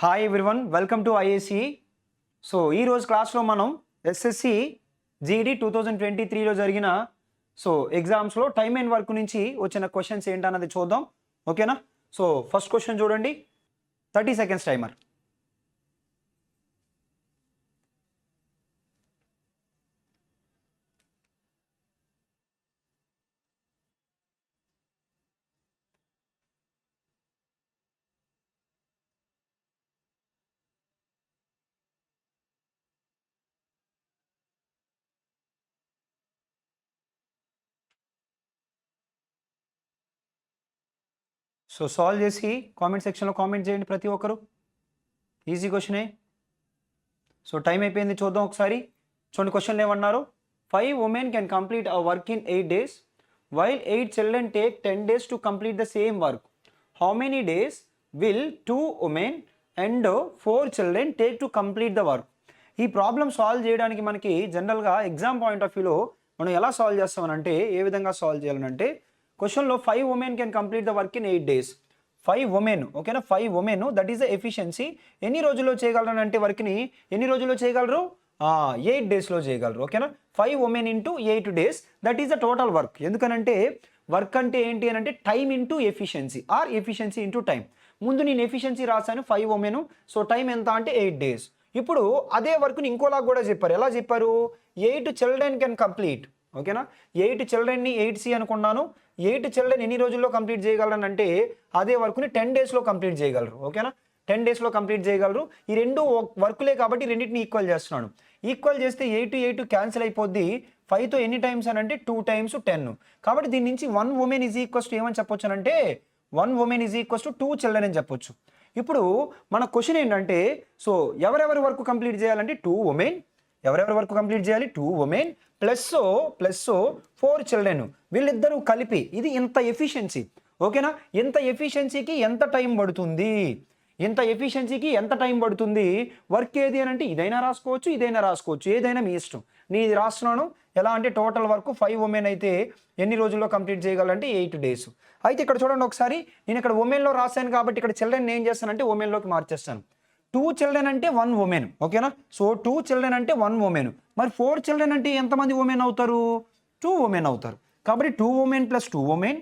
Hi everyone, welcome to IAC. So ఈరోజు క్లాస్లో మనం ఎస్ఎస్సి జీడీ 2023లో జరిగిన ఎగ్జామ్స్లో టైమ్ అండ్ వర్క్ నుంచి వచ్చిన క్వశ్చన్స్ ఏంటన్నది చూద్దాం. ఓకేనా? సో ఫస్ట్ క్వశ్చన్ చూడండి, 30 సెకండ్స్ టైమర్. సో సాల్వ్ చేసి కామెంట్ సెక్షన్లో కామెంట్ చేయండి ప్రతి ఒక్కరు. ఈజీ క్వశ్చనే. సో టైం అయిపోయింది, చూద్దాం ఒకసారి. చూడండి క్వశ్చన్లు ఏమన్నారు. 5 women can complete a work in 8 days while 8 children take 10 days to complete the same work. How many days will 2 women and 4 children take to complete the work? ఈ problem solve చేయడానికి మనకి జనరల్గా ఎగ్జామ్ పాయింట్ ఆఫ్ వ్యూలో మనం ఎలా solve చేస్తామనంటే, ఏ విధంగా solve చేయాలనంటే, క్వశ్చన్లో 5 women can complete the work in 8 days. 5 women, ఓకేనా? 5 women, that is the efficiency. ఎన్ని రోజుల్లో చేయగలరు అంటే వర్క్ని ఎన్ని రోజుల్లో చేయగలరు? 8 డేస్లో చేయగలరు. ఓకేనా? 5 women into 8 days, that is the total work. ఎందుకనంటే వర్క్ అంటే ఏంటి అని అంటే time into efficiency are efficiency into time. ముందు నేను ఎఫిషియన్సీ రాశాను 5 women, సో టైం ఎంత అంటే 8 days. ఇప్పుడు అదే వర్క్ని ఇంకోలా కూడా చెప్పారు. ఎలా చెప్పారు? 8 children కెన్ కంప్లీట్. ఓకేనా? 8 childrenని 8C అనుకున్నాను. 8 children ఎన్ని రోజుల్లో కంప్లీట్ చేయగలరు అంటే అదే వర్క్ని 10 డేస్లో కంప్లీట్ చేయగలరు. ఓకేనా? 10 డేస్లో కంప్లీట్ చేయగలరు. ఈ రెండు వర్క్లే కాబట్టి రెండింటిని ఈక్వల్ చేస్తున్నాను. ఈక్వల్ చేస్తే 8 క్యాన్సిల్ అయిపోద్ది. 5తో ఎన్ని టైమ్స్ అని అంటే 2 times 10. కాబట్టి దీని నుంచి 1 woman ఈజ్ ఈక్వల్స్ టు ఏమని చెప్పొచ్చు అంటే 1 woman is equals to 2 children అని చెప్పొచ్చు. ఇప్పుడు మన క్వశ్చన్ ఏంటంటే, సో ఎవరెవరి వర్క్ కంప్లీట్ చేయాలంటే 2 women. ఎవరెవరి వరకు కంప్లీట్ చేయాలి? 2 women ప్లస్ 4 children. వీళ్ళిద్దరూ కలిపి ఇది ఇంత ఎఫిషియన్సీ. ఓకేనా? ఇంత ఎఫిషియన్సీకి ఎంత టైం పడుతుంది? ఇంత ఎఫిషియన్సీకి ఎంత టైం పడుతుంది? వర్క్ ఏది అని అంటే ఇదైనా రాసుకోవచ్చు, ఇదైనా రాసుకోవచ్చు, ఏదైనా మీ ఇష్టం. నేను ఇది రాస్తున్నాను. ఎలా అంటే టోటల్ వర్క్ 5 women అయితే ఎన్ని రోజుల్లో కంప్లీట్ చేయగలంటే 8 days. అయితే ఇక్కడ చూడండి ఒకసారి, నేను ఇక్కడ ఉమెన్లో రాశాను కాబట్టి ఇక్కడ చిల్డ్రన్ ఏం చేస్తానంటే ఉమెన్లోకి మార్చేస్తాను. 2 children అంటే 1 woman. ఓకేనా? సో 2 children అంటే 1 woman. మరి 4 children అంటే ఎంతమంది women అవుతారు? 2 women అవుతారు. కాబట్టి 2 women plus 2 women,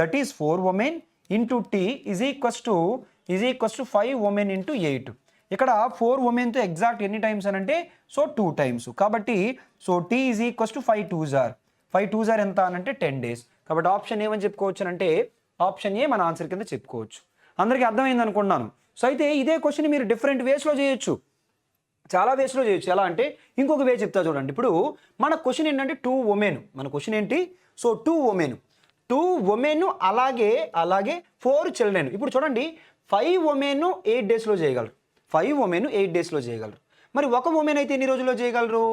that is 4 women into T is equals to 5 women into 8. ఇక్కడ 4 womenతో ఎగ్జాక్ట్ ఎన్ని టైమ్స్ అని అంటే 2 times. కాబట్టి T is equals to 5 2s ఎంత అని అంటే 10 days. కాబట్టి ఆప్షన్ ఏమని చెప్పుకోవచ్చు అంటే ఆప్షన్ ఏ మన ఆన్సర్ కింద చెప్పుకోవచ్చు. అందరికీ అర్థమైంది అనుకుంటున్నాను. సో అయితే ఇదే క్వశ్చన్ మీరు డిఫరెంట్ వేస్లో చేయొచ్చు, చాలా వేస్లో చేయొచ్చు. ఎలా అంటే ఇంకొక వే చెప్తా చూడండి. ఇప్పుడు మన క్వశ్చన్ ఏంటంటే 2 women. మన క్వశ్చన్ ఏంటి? 2 women అలాగే 4 children. ఇప్పుడు చూడండి 5 women 8 daysలో చేయగలరు. 5 women 8 daysలో చేయగలరు. మరి ఒక ఉమెన్ అయితే ఎన్ని రోజుల్లో చేయగలరు?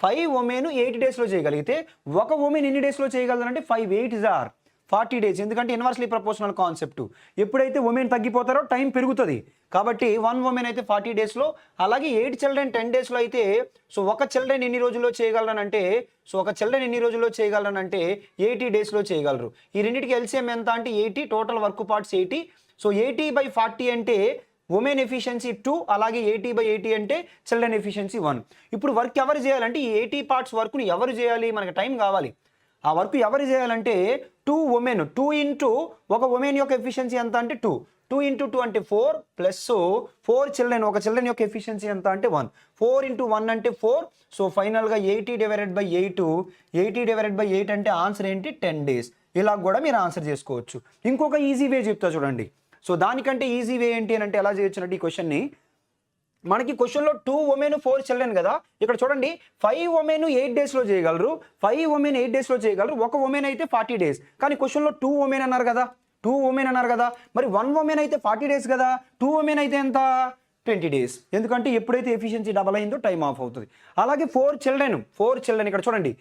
5 women 8 daysలో చేయగలిగితే ఒక ఉమెన్ ఎన్ని డేస్లో చేయగలరు అంటే 5 8s are 40 days. ఎందుకంటే ఇన్వర్స్లీ ప్రపోర్షనల్ కాన్సెప్ట్. ఎప్పుడైతే ఉమెన్ తగ్గిపోతారో టైం పెరుగుతుంది. కాబట్టి 1 woman అయితే 40 daysలో, అలాగే 8 children 10 daysలో అయితే ఒక చిల్డ్రన్ ఎన్ని రోజుల్లో చేయగలరనంటే ఒక చిల్డ్రన్ ఎన్ని రోజుల్లో చేయగలరనంటే 80 daysలో చేయగలరు. ఈ రెండింటికి ఎల్సిఎం ఎంత అంటే 80, టోటల్ వర్క్ పార్ట్స్ 80. 80/40 అంటే ఉమెన్ ఎఫిషియన్సీ 2, అలాగే 80/80 అంటే చిల్డ్రన్ ఎఫిషియన్సీ 1. ఇప్పుడు వర్క్ ఎవరు చేయాలంటే ఈ 80 parts వర్క్ని ఎవరు చేయాలి? మనకి టైం కావాలి. ఆ వర్క్ ఎవరు చేయాలంటే 2 women. 2 ఇంటూ ఒక ఉమెన్ యొక్క ఎఫిషియన్సీ ఎంత అంటే 2. 2 ఇంటూ 2 అంటే 4 ప్లస్ 4 children. ఒక చిల్డ్రన్ యొక్క ఎఫిషియన్సీ ఎంత అంటే 1. 4 ఇంటూ 1 అంటే 4. ఫైనల్గా 80/8 అంటే ఆన్సర్ ఏంటి? 10 days. ఇలా కూడా మీరు ఆన్సర్ చేసుకోవచ్చు. ఇంకొక ఈజీ వే చెప్తా చూడండి. దానికంటే ఈజీ వే ఏంటి అని అంటే ఎలా చేయొచ్చు అంటే ఈ క్వశ్చన్ని మనకి క్వశ్చన్లో 2 women 4 children కదా. ఇక్కడ చూడండి 5 women 8 daysలో చేయగలరు, 5 women 8 daysలో చేయగలరు, ఒక ఉమెన్ అయితే 40 days. కానీ క్వశ్చన్లో 2 women అన్నారు కదా, 2 women అన్నారు కదా. మరి 1 woman అయితే 40 days కదా, 2 women అయితే ఎంత? 20 days. ఎందుకంటే ఎప్పుడైతే ఎఫిషియన్సీ డబల్ అయిందో టైం ఆఫ్ అవుతుంది. అలాగే 4 children ఇక్కడ చూడండి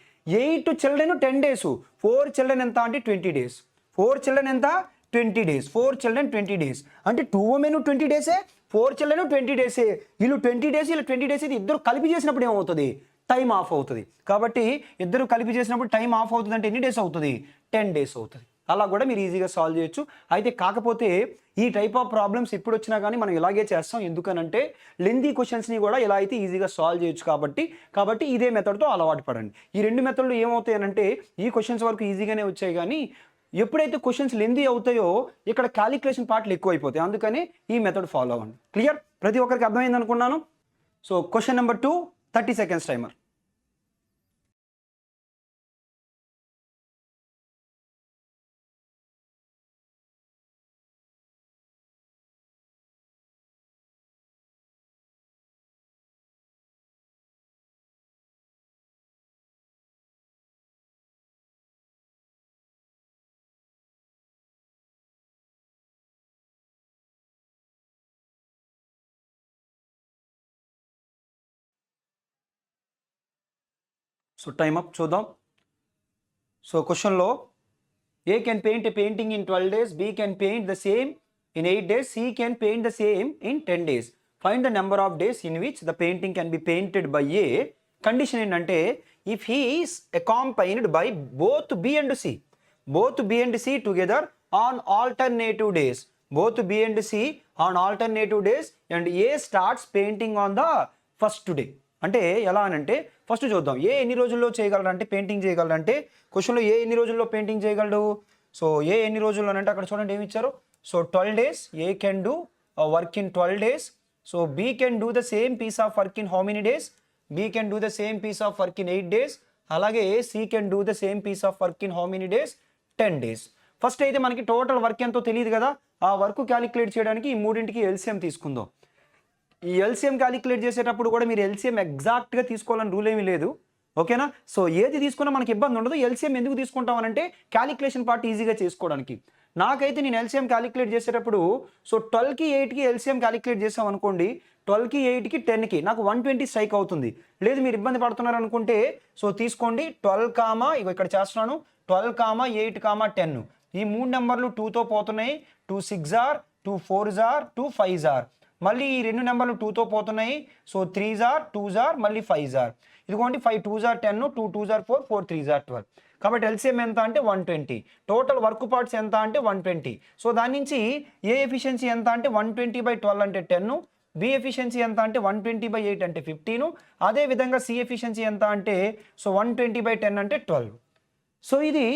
8 children 10 days, 4 children ఎంత అంటే 20 days. 4 children ఎంత? 20 days. 4 children 20 days అంటే 2 women 20 days, 4 children 20 days. వీళ్ళు 20 days, వీళ్ళు 20 days. ఇది ఇద్దరు కలిపి చేసినప్పుడు ఏమవుతుంది? టైం ఆఫ్ అవుతుంది. కాబట్టి ఇద్దరు కలిపి చేసినప్పుడు టైం ఆఫ్ అవుతుంది అంటే ఎన్ని డేస్ అవుతుంది? 10 days అవుతుంది. అలా కూడా మీరు ఈజీగా సాల్వ్ చేయొచ్చు. అయితే కాకపోతే ఈ టైప్ ఆఫ్ ప్రాబ్లమ్స్ ఎప్పుడు వచ్చినా కానీ మనం ఇలాగే చేస్తాం. ఎందుకనంటే లెంతీ క్వశ్చన్స్ని కూడా ఇలా అయితే ఈజీగా సాల్వ్ చేయొచ్చు కాబట్టి ఇదే మెథడ్తో అలవాటు పడండి. ఈ రెండు మెథడ్లు ఏమవుతాయనంటే ఈ క్వశ్చన్స్ వరకు ఈజీగానే వచ్చాయి, కానీ ఎప్పుడైతే క్వశ్చన్స్ లెంతీ అవుతాయో ఇక్కడ క్యాలిక్యులేషన్ పార్ట్లు ఎక్కువ అయిపోతాయి. అందుకని ఈ మెథడ్ ఫాలో అవ్వండి. క్లియర్? ప్రతి ఒక్కరికి అర్థమైంది అనుకున్నాను. So question number 2, 30 seconds timer. So time up. చూద్దాం. సో క్వశ్చన్లో A can paint a painting in 12 days, B can paint the same in 8 days, C can paint the same in 10 days. Find the number of days in which the painting can be painted by A. Condition ఏంటంటే if he is accompanied by both B and C, both B and C together on alternative days, both B and C on alternative days and A starts painting on the first day. అంటే ఎలా అని అంటే first చూద్దాం, ఏ ఎన్ని రోజుల్లో చేయగలరంటే painting చేయగలరంటే క్వశ్చన్లో ఏ ఎన్ని రోజుల్లో పెయింటింగ్ చేయగలడు. సో ఏ ఎన్ని రోజుల్లో అంటే అక్కడ చూడండి ఏమి ఇచ్చారు. So 12 days A can do work in 12 days. So B can do the same piece of work in how many days, B can do the same piece of work in 8 days. అలాగే C can do the same piece of work in how many days, 10 days. First అయితే మనకి total work ఎంతో తెలియదు కదా, ఆ work calculate చేయడానికి ఈ మూడింటికి ఎల్సిఎం తీసుకుందాం. ఈ ఎల్సిఎం క్యాలిక్యులేట్ చేసేటప్పుడు కూడా మీరు ఎల్సిఎం ఎగ్జాక్ట్గా తీసుకోవాలని రూల్ ఏమీ లేదు, ఓకేనా. సో ఏది తీసుకున్నా మనకి ఇబ్బంది ఉండదు. ఎల్సిఎం ఎందుకు తీసుకుంటామనంటే క్యాలిక్యులేషన్ పార్ట్ ఈజీగా చేసుకోవడానికి. నాకైతే నేను ఎల్సిఎం క్యాలిక్యులేట్ చేసేటప్పుడు సో 12కి 8కి ఎల్సిఎం క్యాలిక్యులేట్ చేసాం అనుకోండి, 12కి 8కి 10కి నాకు 120 స్ట్రైక్ అవుతుంది. లేదు మీరు ఇబ్బంది పడుతున్నారు అనుకుంటే సో తీసుకోండి 12, ఇక్కడ చేస్తున్నాను 12, 8, 10. ఈ మూడు నెంబర్లు 2తో పోతున్నాయి. 2 6 are, 2 4 are, 2 5 are. మళ్ళీ ఈ రెండు నెంబర్లు 2తో పోతున్నాయి. సో 3 are, 2 are, మళ్ళీ 5 are. ఇదిగోండి 5 2s are 10, 2 2s are 4, 4 3s are 12. కాబట్టి ఎల్సిఎం ఎంత అంటే 120. టోటల్ వర్క్ పార్ట్స్ ఎంత అంటే 120. సో దాని నుంచి ఏ ఎఫిషియన్సీ ఎంత అంటే 120/12 అంటే 10, బి ఎఫిషియన్సీ ఎంత అంటే 120/8 అంటే 15, అదేవిధంగా సి ఎఫిషియన్సీ ఎంత అంటే సో 120/10 అంటే 12. సో ఇది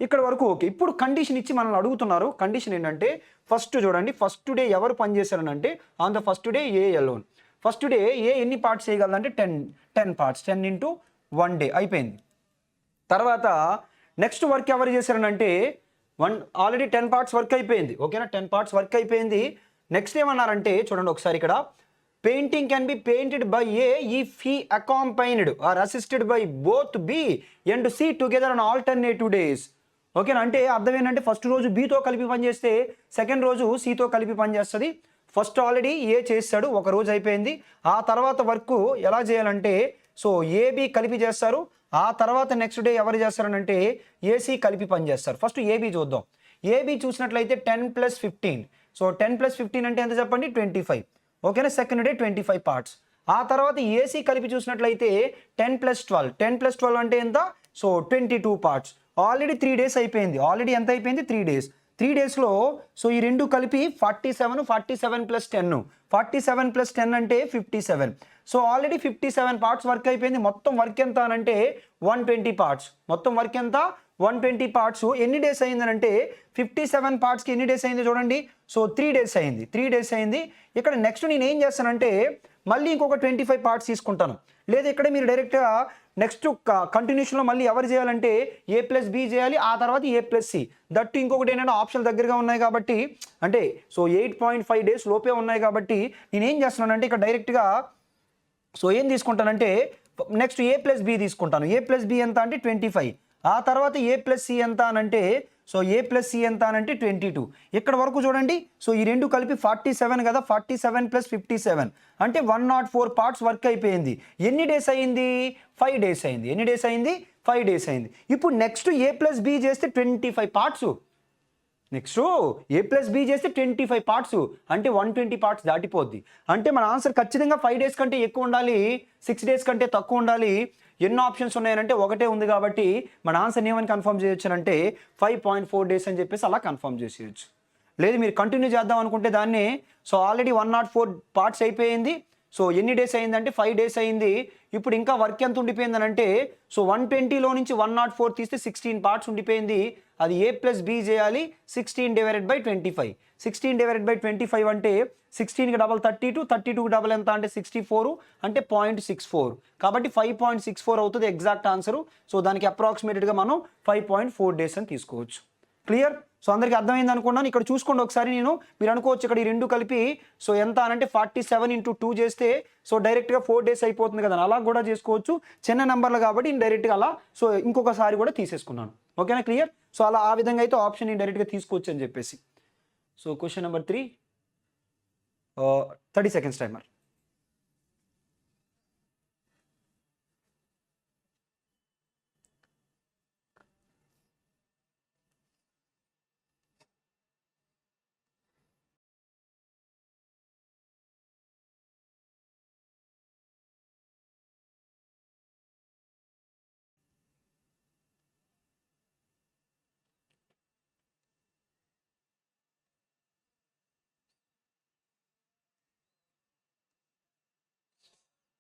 ఇక్కడ వరకు ఓకే. ఇప్పుడు కండిషన్ ఇచ్చి మనల్ని అడుగుతున్నారు. కండిషన్ ఏంటంటే ఫస్ట్ చూడండి, ఫస్ట్ డే ఎవరు పనిచేశారనంటే on the first day A alone. First day A ఎన్ని పార్ట్స్ చేయగలదంటే 10 parts, 10 into 1 day అయిపోయింది. తర్వాత నెక్స్ట్ వర్క్ ఎవరు చేశారనంటే ఆల్రెడీ 10 parts వర్క్ అయిపోయింది, ఓకేనా. 10 parts వర్క్ అయిపోయింది. నెక్స్ట్ ఏమన్నారంటే చూడండి ఒకసారి ఇక్కడ, painting can be painted by A if he accompanied or assisted by both B and C together on alternative days, ఓకేనా. అంటే అర్థం ఏంటంటే ఫస్ట్ రోజు బీతో కలిపి పనిచేస్తే సెకండ్ రోజు సితో కలిపి పనిచేస్తుంది. ఫస్ట్ ఆల్రెడీ ఏ చేస్తాడు, ఒక రోజు అయిపోయింది. ఆ తర్వాత వర్క్ ఎలా చేయాలంటే సో ఏబి కలిపి చేస్తారు. ఆ తర్వాత నెక్స్ట్ డే ఎవరు చేస్తారనంటే ఏసీ కలిపి పనిచేస్తారు. ఫస్ట్ ఏబి చూద్దాం. ఏబి చూసినట్లయితే 10 + 15. సో 10 + 15 అంటే ఎంత చెప్పండి, 25, ఓకేనా. Second day 25 parts. ఆ తర్వాత ఏసీ కలిపి చూసినట్లయితే 10 + 12. 10 + 12 అంటే ఎంత, సో 22 parts. ఆల్రెడీ 3 days అయిపోయింది. ఆల్రెడీ ఎంత అయిపోయింది, 3 days. 3 daysలో సో ఈ రెండు కలిపి 47, 47 + 10, 47 + 10 అంటే 57. సో ఆల్రెడీ 57 parts వర్క్ అయిపోయింది. మొత్తం వర్క్ ఎంత అనంటే 120 parts. మొత్తం వర్క్ ఎంత 120 parts. ఎన్ని డేస్ అయిందనంటే 57 partsకి ఎన్ని డేస్ అయింది చూడండి, సో 3 days అయింది. 3 days అయింది. ఇక్కడ నెక్స్ట్ నేను ఏం చేస్తానంటే మళ్ళీ ఇంకొక 25 parts తీసుకుంటాను. లేదా ఇక్కడ మీరు డైరెక్ట్గా నెక్స్ట్ కంటిన్యూషన్లో మళ్ళీ ఎవరు చేయాలంటే ఏ ప్లస్ బి చేయాలి, ఆ తర్వాత ఏ ప్లస్ సి. దట్టు ఇంకొకటి ఏంటంటే ఆప్షన్ దగ్గరగా ఉన్నాయి కాబట్టి, అంటే సో 8.5 days లోపే ఉన్నాయి కాబట్టి నేనేం చేస్తున్నానంటే ఇక్కడ డైరెక్ట్గా సో ఏం తీసుకుంటానంటే నెక్స్ట్ ఏ ప్లస్ బి తీసుకుంటాను. ఏ ప్లస్ బి ఎంత అంటే 25. ఆ తర్వాత ఏ ప్లస్ సి ఎంత అనంటే సో ఏ ప్లస్ సి ఎంత అనంటే 22. ఇక్కడ వరకు చూడండి, సో ఈ రెండు కలిపి 47 కదా, 47 + 57 అంటే 104 parts వర్క్ అయిపోయింది. ఎన్ని డేస్ అయింది, 5 days అయింది. ఎన్ని డేస్ అయింది, 5 days అయింది. ఇప్పుడు నెక్స్ట్ ఏ ప్లస్ బి చేస్తే 25 parts. నెక్స్ట్ ఏ ప్లస్ బి చేస్తే 25 parts అంటే 120 parts దాటిపోద్ది. అంటే మన ఆన్సర్ ఖచ్చితంగా 5 days కంటే ఎక్కువ ఉండాలి, 6 days కంటే తక్కువ ఉండాలి. ఎన్ని ఆప్షన్స్ ఉన్నాయనంటే ఒకటే ఉంది కాబట్టి మన ఆన్సర్ ఏమని కన్ఫర్మ్ చేయొచ్చు అంటే 5.4 days అని చెప్పేసి అలా కన్ఫర్మ్ చేసేయచ్చు. లేదు మీరు కంటిన్యూ చేద్దాం అనుకుంటే దాన్ని సో ఆల్రెడీ 104 పార్ట్స్ అయిపోయింది. సో ఎన్ని డేస్ అయిందంటే 5 డేస్ అయింది. ఇప్పుడు ఇంకా వర్క్ ఎంత ఉండిపోయిందని అంటే సో 120లో నుంచి 104 తీస్తే 16 పార్ట్స్ ఉండిపోయింది. అది ఏ ప్లస్ బి చేయాలి 16/25. 16/25 అంటే 16కి డబల్ 32, 32కి డబల్ ఎంత అంటే 64 అంటే 0.64. కాబట్టి 5.64 అవుతుంది ఎగ్జాక్ట్ ఆన్సరు. సో దానికి అప్రాక్సిమేటెడ్గా మనం 5.4 డేస్ అని తీసుకోవచ్చు. క్లియర్? సో అందరికీ అర్థమైంది అనుకున్నాను. ఇక్కడ చూసుకోండి ఒకసారి, మీరు అనుకోవచ్చు ఇక్కడ ఈ రెండు కలిపి సో ఎంత అనంటే 47 × 2 చేస్తే సో డైరెక్ట్గా 4 డేస్ అయిపోతుంది కదా, అలా కూడా చేసుకోవచ్చు. చిన్న నెంబర్లు కాబట్టి నేను డైరెక్ట్గా అలా సో ఇంకొకసారి కూడా తీసేసుకున్నాను. ఓకేనా? క్లియర్? సో అలా ఆ విధంగా అయితే ఆప్షన్ నేను డైరెక్ట్గా తీసుకోవచ్చు అని చెప్పేసి. So question number 3, 30 seconds timer.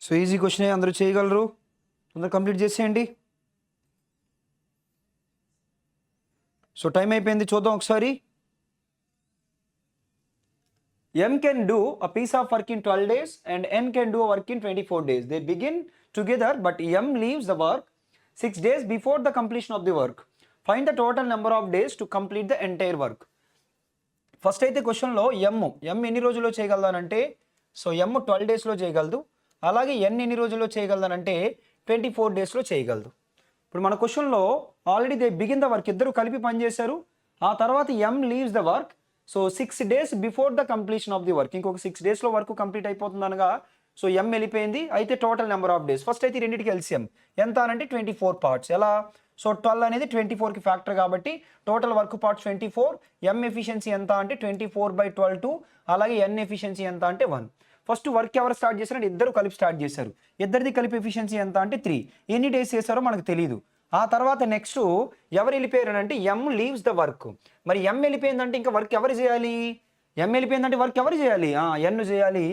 So easy question అందరూ చేయగలరు, అందరూ కంప్లీట్ చేసేయండి. సో టైం అయిపోయింది, చూద్దాం ఒకసారి. M can do a piece of work in 12 days and N can do a work in 24 days. They begin together but M leaves the work 6 days before the completion of the work. Find the total number of days to complete the entire work. First అయితే క్వశ్చన్లో M ఎన్ని రోజుల్లో చేయగలదానంటే so M 12 డేస్లో చేయగలదు. అలాగే N ఎన్ని రోజుల్లో చేయగలదానంటే 24 డేస్లో చేయగలదు. ఇప్పుడు మన క్వశ్చన్లో already they begin the work, ఇద్దరు కలిపి పనిచేశారు. ఆ తర్వాత M leaves the work so 6 days before the completion of the work. ఇంకొక 6 డేస్లో వర్క్ కంప్లీట్ అయిపోతుంది అనగా సో M వెళ్ళిపోయింది. అయితే total number of days first అయితే రెండింటికి ఎల్సిఎం ఎంత అనంటే 24 పార్ట్స్. ఎలా? సో 12 అనేది 24కి ఫ్యాక్టర్ కాబట్టి total work parts 24. M efficiency ఎంత అంటే 24/12 2. అలాగే N ఎఫిషియన్సీ ఎంత అంటే 1. ఫస్ట్ వర్క్ ఎవరు స్టార్ట్ చేశారంటే ఇద్దరు కలిపి స్టార్ట్ చేశారు. ఇద్దరిది కలిపి ఎఫిషియన్సీ ఎంత అంటే 3. ఎన్ని డేస్ చేశారో మనకు తెలియదు. ఆ తర్వాత నెక్స్ట్ ఎవరు వెళ్ళిపోయారు అంటే M లీవ్స్ ద వర్క్. మరి M వెళ్ళిపోయిందంటే ఇంకా వర్క్ ఎవరు చేయాలి? M వెళ్ళిపోయిందంటే వర్క్ ఎవరు చేయాలి? N చేయాలి.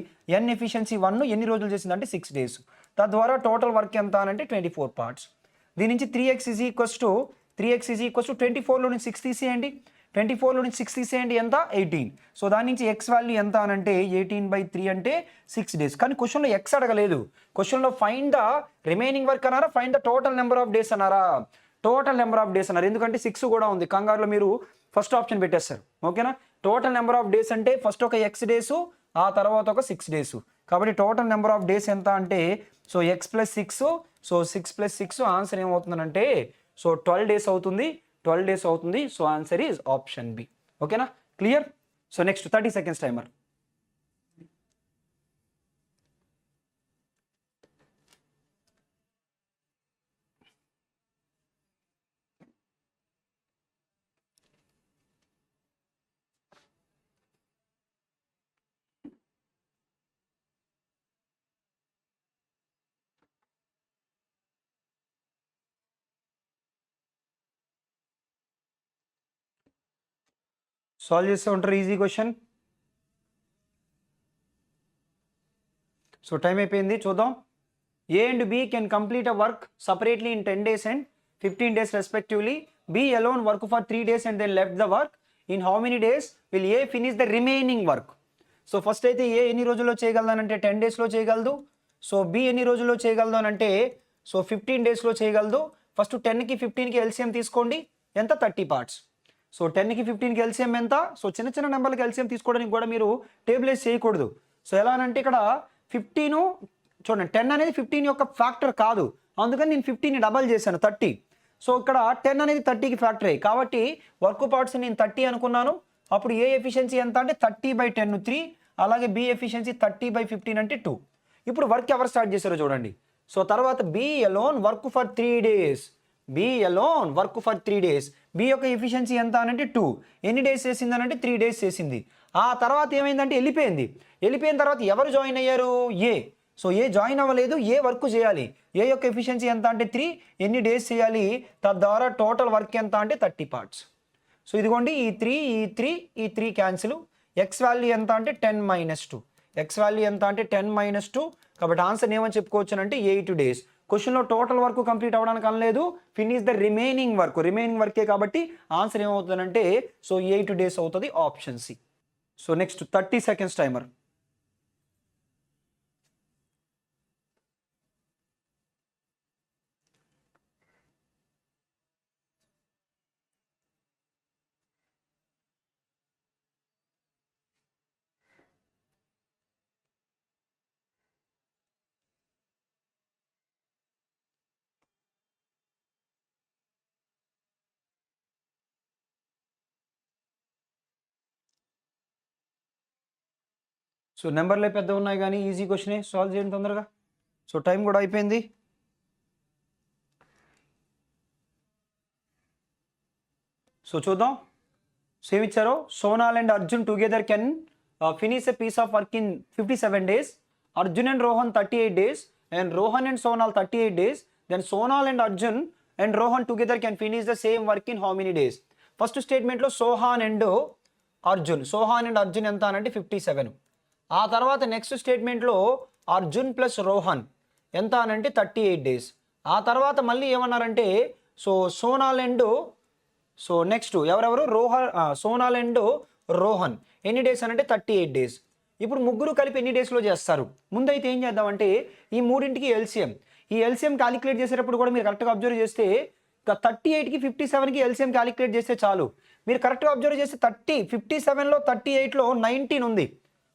N ఎఫిషియన్సీ 1 ఎన్ని రోజులు చేసిందంటే 6 డేస్. తద్వారా టోటల్ వర్క్ ఎంత అంటే 24 పార్ట్స్. దీని నుంచి 3x = 24లో నుంచి 6 తీసేయండి. 24లో నుంచి 6 తీసేయండి ఎంత? 18. సో దాని నుంచి x వాల్యూ ఎంత అనంటే 18/3 అంటే 6 డేస్. కానీ క్వశ్చన్లో x అడగలేదు. క్వశ్చన్లో ఫైండ్ ద రిమైనింగ్ వర్క్ అన్నారా, find the total number of days అన్నారా? టోటల్ నెంబర్ ఆఫ్ డేస్ అన్నారు. ఎందుకంటే 6 కూడా ఉంది, కంగారులో మీరు ఫస్ట్ ఆప్షన్ పెట్టేస్తారు. ఓకేనా? టోటల్ నెంబర్ ఆఫ్ డేస్ అంటే ఫస్ట్ ఒక x డేసు, ఆ తర్వాత ఒక 6 డేసు. కాబట్టి టోటల్ నెంబర్ ఆఫ్ డేస్ ఎంత అంటే సో x + 6. సో 6 + 6 ఆన్సర్ ఏమవుతుందంటే సో 12 డేస్ అవుతుంది. 12 డేస్ అవుతుంది. So answer is option B. ఓకేనా? Clear? So next 30 seconds timer. Solve చేస్తూ ఉంటారు ఈజీ క్వశ్చన్. సో టైం అయిపోయింది, చూద్దాం. A and B can complete a work separately in 10 days and 15 days respectively. B alone work for 3 days and then left the work. In how many days will A finish the remaining work? So first అయితే A ఎన్ని రోజుల్లో చేయగలదానంటే 10 డేస్లో చేయగలదు. So B ఎన్ని రోజుల్లో చేయగలదు అని అంటే సో 15 డేస్లో చేయగలదు. ఫస్ట్ 10కి 15కి ఎల్సిఎం తీసుకోండి, ఎంత? 30 పార్ట్స్. సో 10కి 15కి ఎల్సిఎం ఎంత? సో చిన్న చిన్న నెంబర్లకి ఎల్సిఎం తీసుకోవడానికి కూడా మీరు టేబులైజ్ చేయకూడదు. సో ఎలా అంటే ఇక్కడ 15 చూడండి, 10 అనేది 15 యొక్క ఫ్యాక్టర్ కాదు, అందుకని నేను 15ని డబల్ చేశాను 30. సో ఇక్కడ 10 అనేది 30కి ఫ్యాక్టర్ అయ్యి కాబట్టి వర్క్ పార్ట్స్ నేను 30 అనుకున్నాను. అప్పుడు ఏ ఎఫిషియన్సీ ఎంత అంటే 30/10 3. అలాగే బి ఎఫిషియన్సీ 30/15 అంటే 2. ఇప్పుడు వర్క్ ఎవరు స్టార్ట్ చేశారో చూడండి. సో తర్వాత B alone work for 3 days. B alone work for 3 days. B యొక్క ఎఫిషియన్సీ ఎంత అనంటే 2. ఎన్ని డేస్ చేసింది అనంటే 3 డేస్ చేసింది. ఆ తర్వాత ఏమైందంటే వెళ్ళిపోయింది. వెళ్ళిపోయిన తర్వాత ఎవరు జాయిన్ అయ్యారు? ఏ. సో ఏ జాయిన్ అవ్వలేదు, ఏ వర్క్ చేయాలి. ఏ యొక్క ఎఫిషియన్సీ ఎంత అంటే 3. ఎన్ని డేస్ చేయాలి? తద్వారా టోటల్ వర్క్ ఎంత అంటే 30 పార్ట్స్. సో ఇదిగోండి ఈ త్రీ క్యాన్సిల్. ఎక్స్ వాల్యూ ఎంత అంటే 10 - 2. ఎక్స్ వాల్యూ ఎంత అంటే 10 - 2. కాబట్టి ఆన్సర్ ఏమని చెప్పుకోవచ్చు అంటే 8 days. క్వశ్చన్లో టోటల్ వర్క్ కంప్లీట్ అవ్వడానికి అనలేదు, ఫినిష్ ద రిమైనింగ్ వర్కే కాబట్టి ఆన్సర్ ఏమవుతుందంటే సో 8 days అవుతుంది, option C. So next 30 seconds timer. So నెంబర్లే పెద్ద ఉన్నాయి కానీ ఈజీ క్వశ్చనే, సాల్వ్ చేయండి తొందరగా. సో టైం కూడా అయిపోయింది. సో చూద్దాం సేమ్ ఇచ్చారో. Sonal and Arjun together can finish a piece of work in 57 days. Arjun and Rohan 38 days, and Rohan and Sonal 38 days. Then Sonal and Arjun and Rohan together can finish the same work in how many days? First స్టేట్మెంట్లో Sohan and Arjun ఎంత అంటే 57. ఆ తర్వాత next స్టేట్మెంట్లో Arjun plus Rohan ఎంత అనంటే 38 days. ఆ తర్వాత మళ్ళీ ఏమన్నారంటే సో సోనాల్ అండ్ నెక్స్ట్ ఎవరెవరు సోనాల్ అండ్ రోహన్ ఎన్ని డేస్ అనంటే 38 days. ఇప్పుడు ముగ్గురు కలిపి ఎన్ని డేస్లో చేస్తారు? ముందైతే ఏం చేద్దామంటే ఈ మూడింటికి ఎల్సిఎం క్యాలిక్యులేట్ చేసేటప్పుడు కూడా మీరు కరెక్ట్గా అబ్జర్వ్ చేస్తే 38కి 57కి ఎల్సిఎం క్యాలిక్యులేట్ చేస్తే చాలు. మీరు కరెక్ట్గా అబ్జర్వ్ చేస్తే 57లో 38లో 19 ఉంది.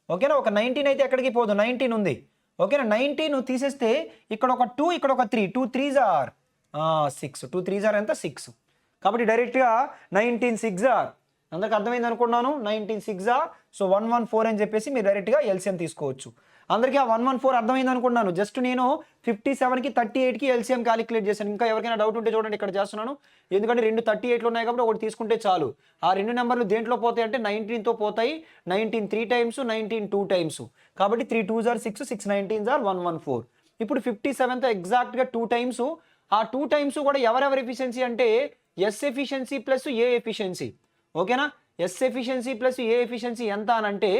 ఓకేనా, ఒక 19 అయితే ఎక్కడికి పోదు, 19 ఉంది. ఓకేనా, 19 తీసేస్తే ఇక్కడ ఒక 2, ఇక్కడ ఒక 3, 2 3s are 6, 2 3s are ఎంత 6. కాబట్టి డైరెక్ట్గా 19 6 are, అందరికి అర్థమైంది అనుకున్నాను. 19 6 are, సో 114 అని చెప్పేసి మీరు డైరెక్ట్గా ఎల్సిఎం తీసుకోవచ్చు. అందరికీ ఆ 114 అర్థమైంది అనుకున్నాను. జస్ట్ నేను 57కి 38కి ఎల్సిఎం క్యాలిక్యులేట్ చేశాను. ఇంకా ఎవరికైనా డౌట్ ఉంటే చూడండి, ఇక్కడ చేస్తున్నాను. ఎందుకంటే రెండు 38లో ఉన్నాయి కాబట్టి ఒకటి తీసుకుంటే చాలు. ఆ రెండు నెంబర్లు దేంట్లో పోతాయి అంటే 19తో పోతాయి. 19 3 times, 19 2 times. కాబట్టి 3 2s are 6, 6 19s are 114. ఇప్పుడు 57తో ఎగ్జాక్ట్గా 2 times. ఆ 2 times కూడా ఎవరెవరి ఎఫిషియన్సీ అంటే yes efficiency plus A efficiency. ఓకేనా, yes efficiency plus A efficiency ఎంత అనంటే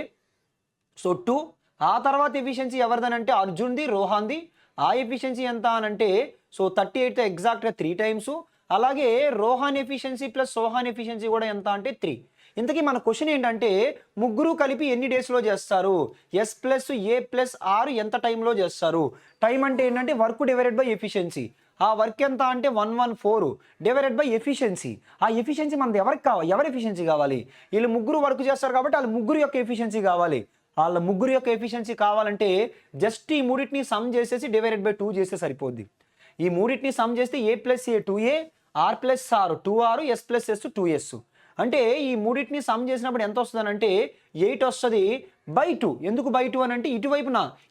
సో 2. ఆ తర్వాత ఎఫిషియన్సీ ఎవరిదనంటే అర్జున్ది, రోహాన్ది. ఆ ఎఫిషియన్సీ ఎంత అనంటే సో 38తో ఎగ్జాక్ట్గా 3 times. అలాగే Rohan efficiency plus Sohan efficiency కూడా ఎంత అంటే 3. ఇంతకీ మన క్వశ్చన్ ఏంటంటే ముగ్గురు కలిపి ఎన్ని డేస్లో చేస్తారు? S plus A plus R ఎంత టైంలో చేస్తారు? టైం అంటే ఏంటంటే వర్క్ డివైడెడ్ బై ఎఫిషియన్సీ. ఆ వర్క్ ఎంత అంటే 114 డివైడెడ్ బై ఎఫిషియన్సీ. ఆ ఎఫిషియన్సీ మనది ఎవరి ఎఫిషియన్సీ కావాలి? వీళ్ళు ముగ్గురు వర్క్ చేస్తారు కాబట్టి వాళ్ళ ముగ్గురు యొక్క ఎఫిషియన్సీ కావాలి. వాళ్ళ ముగ్గురు యొక్క ఎఫిషియన్సీ కావాలంటే జస్ట్ ఈ మూడింటిని సమ్ చేసేసి డివైడెడ్ బై 2 చేస్తే సరిపోద్ది. ఈ మూడింటిని సమ్ చేస్తే A plus A 2a, R plus R 2r, S plus S 2s. అంటే ఈ మూడింటిని సమ్ చేసినప్పుడు ఎంత వస్తుంది అంటే 8 వస్తుంది బై 2. ఎందుకు బై 2 అని అంటే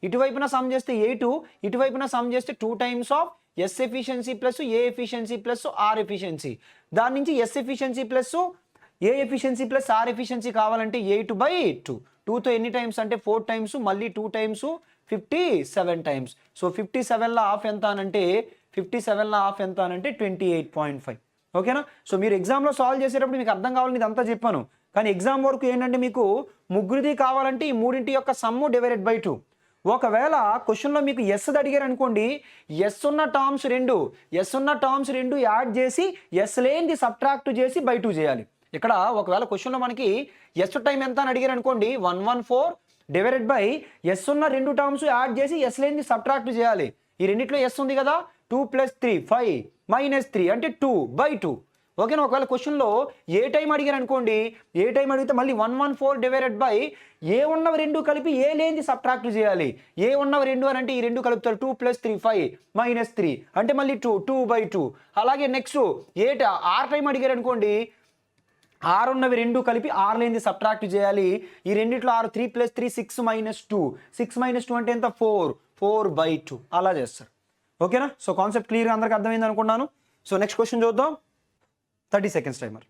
ఇటువైపున సమ్ చేస్తే 8, ఇటువైపున సమ్ చేస్తే 2 times of S efficiency plus A efficiency plus R efficiency. దాని నుంచి S efficiency plus A efficiency plus R efficiency కావాలంటే 8/2. 2తో ఎన్ని టైమ్స్ అంటే 4 times, మళ్ళీ 2 times 57 times. సో 57లో హాఫ్ ఎంత అనంటే 28.5. ఓకేనా. సో మీరు ఎగ్జామ్లో సాల్వ్ చేసేటప్పుడు మీకు అర్థం కావాలని ఇదంతా చెప్పాను. కానీ ఎగ్జామ్ వరకు ఏంటంటే మీకు ముగ్గురిది కావాలంటే ఈ మూడింటి యొక్క సమ్ము డివైడెడ్ బై 2. ఒకవేళ క్వశ్చన్లో మీకు ఎస్ అడిగారు అనుకోండి, ఎస్ ఉన్న టర్మ్స్ రెండు యాడ్ చేసి ఎస్ లేనిది సబ్ట్రాక్ట్ చేసి బై 2 చేయాలి. ఇక్కడ ఒకవేళ క్వశ్చన్లో మనకి ఎస్ టైం ఎంత అని అడిగారు అనుకోండి, 114 డివైడెడ్ బై ఎస్ ఉన్న రెండు టర్మ్స్ యాడ్ చేసి ఎస్ లేనిది సబ్ట్రాక్ట్ చేయాలి. ఈ రెండిట్లో ఎస్ ఉంది కదా, 2 + 3 5 - 3 అంటే 2/2. ఓకేనా. ఒకవేళ క్వశ్చన్లో ఏ టైం అడిగారు అనుకోండి, ఏ టైం అడిగితే మళ్ళీ 114 డివైడెడ్ బై ఏ ఉన్నవి రెండు కలిపి ఏ లేనిది సబ్ట్రాక్ట్ చేయాలి. ఏ ఉన్నవి రెండు అని అంటే ఈ రెండు కలుపుతారు, 2 + 3 5 - 3 అంటే మళ్ళీ 2/2. అలాగే నెక్స్ట్ ఆర్ టైం అడిగారు అనుకోండి, ఆరు ఉన్నవి రెండు కలిపి ఆరు లేనిది సబ్ట్రాక్ట్ చేయాలి. ఈ రెండిట్లో 6 3 + 3 6 - 2 6 - 2 అంటే ఎంత 4/2 అలా చేస్తారు. ఓకేనా. సో కాన్సెప్ట్ క్లియర్గా అందరికి అర్థమైంది అనుకున్నాను. సో నెక్స్ట్ క్వశ్చన్ చూద్దాం. 30 seconds టైమర్.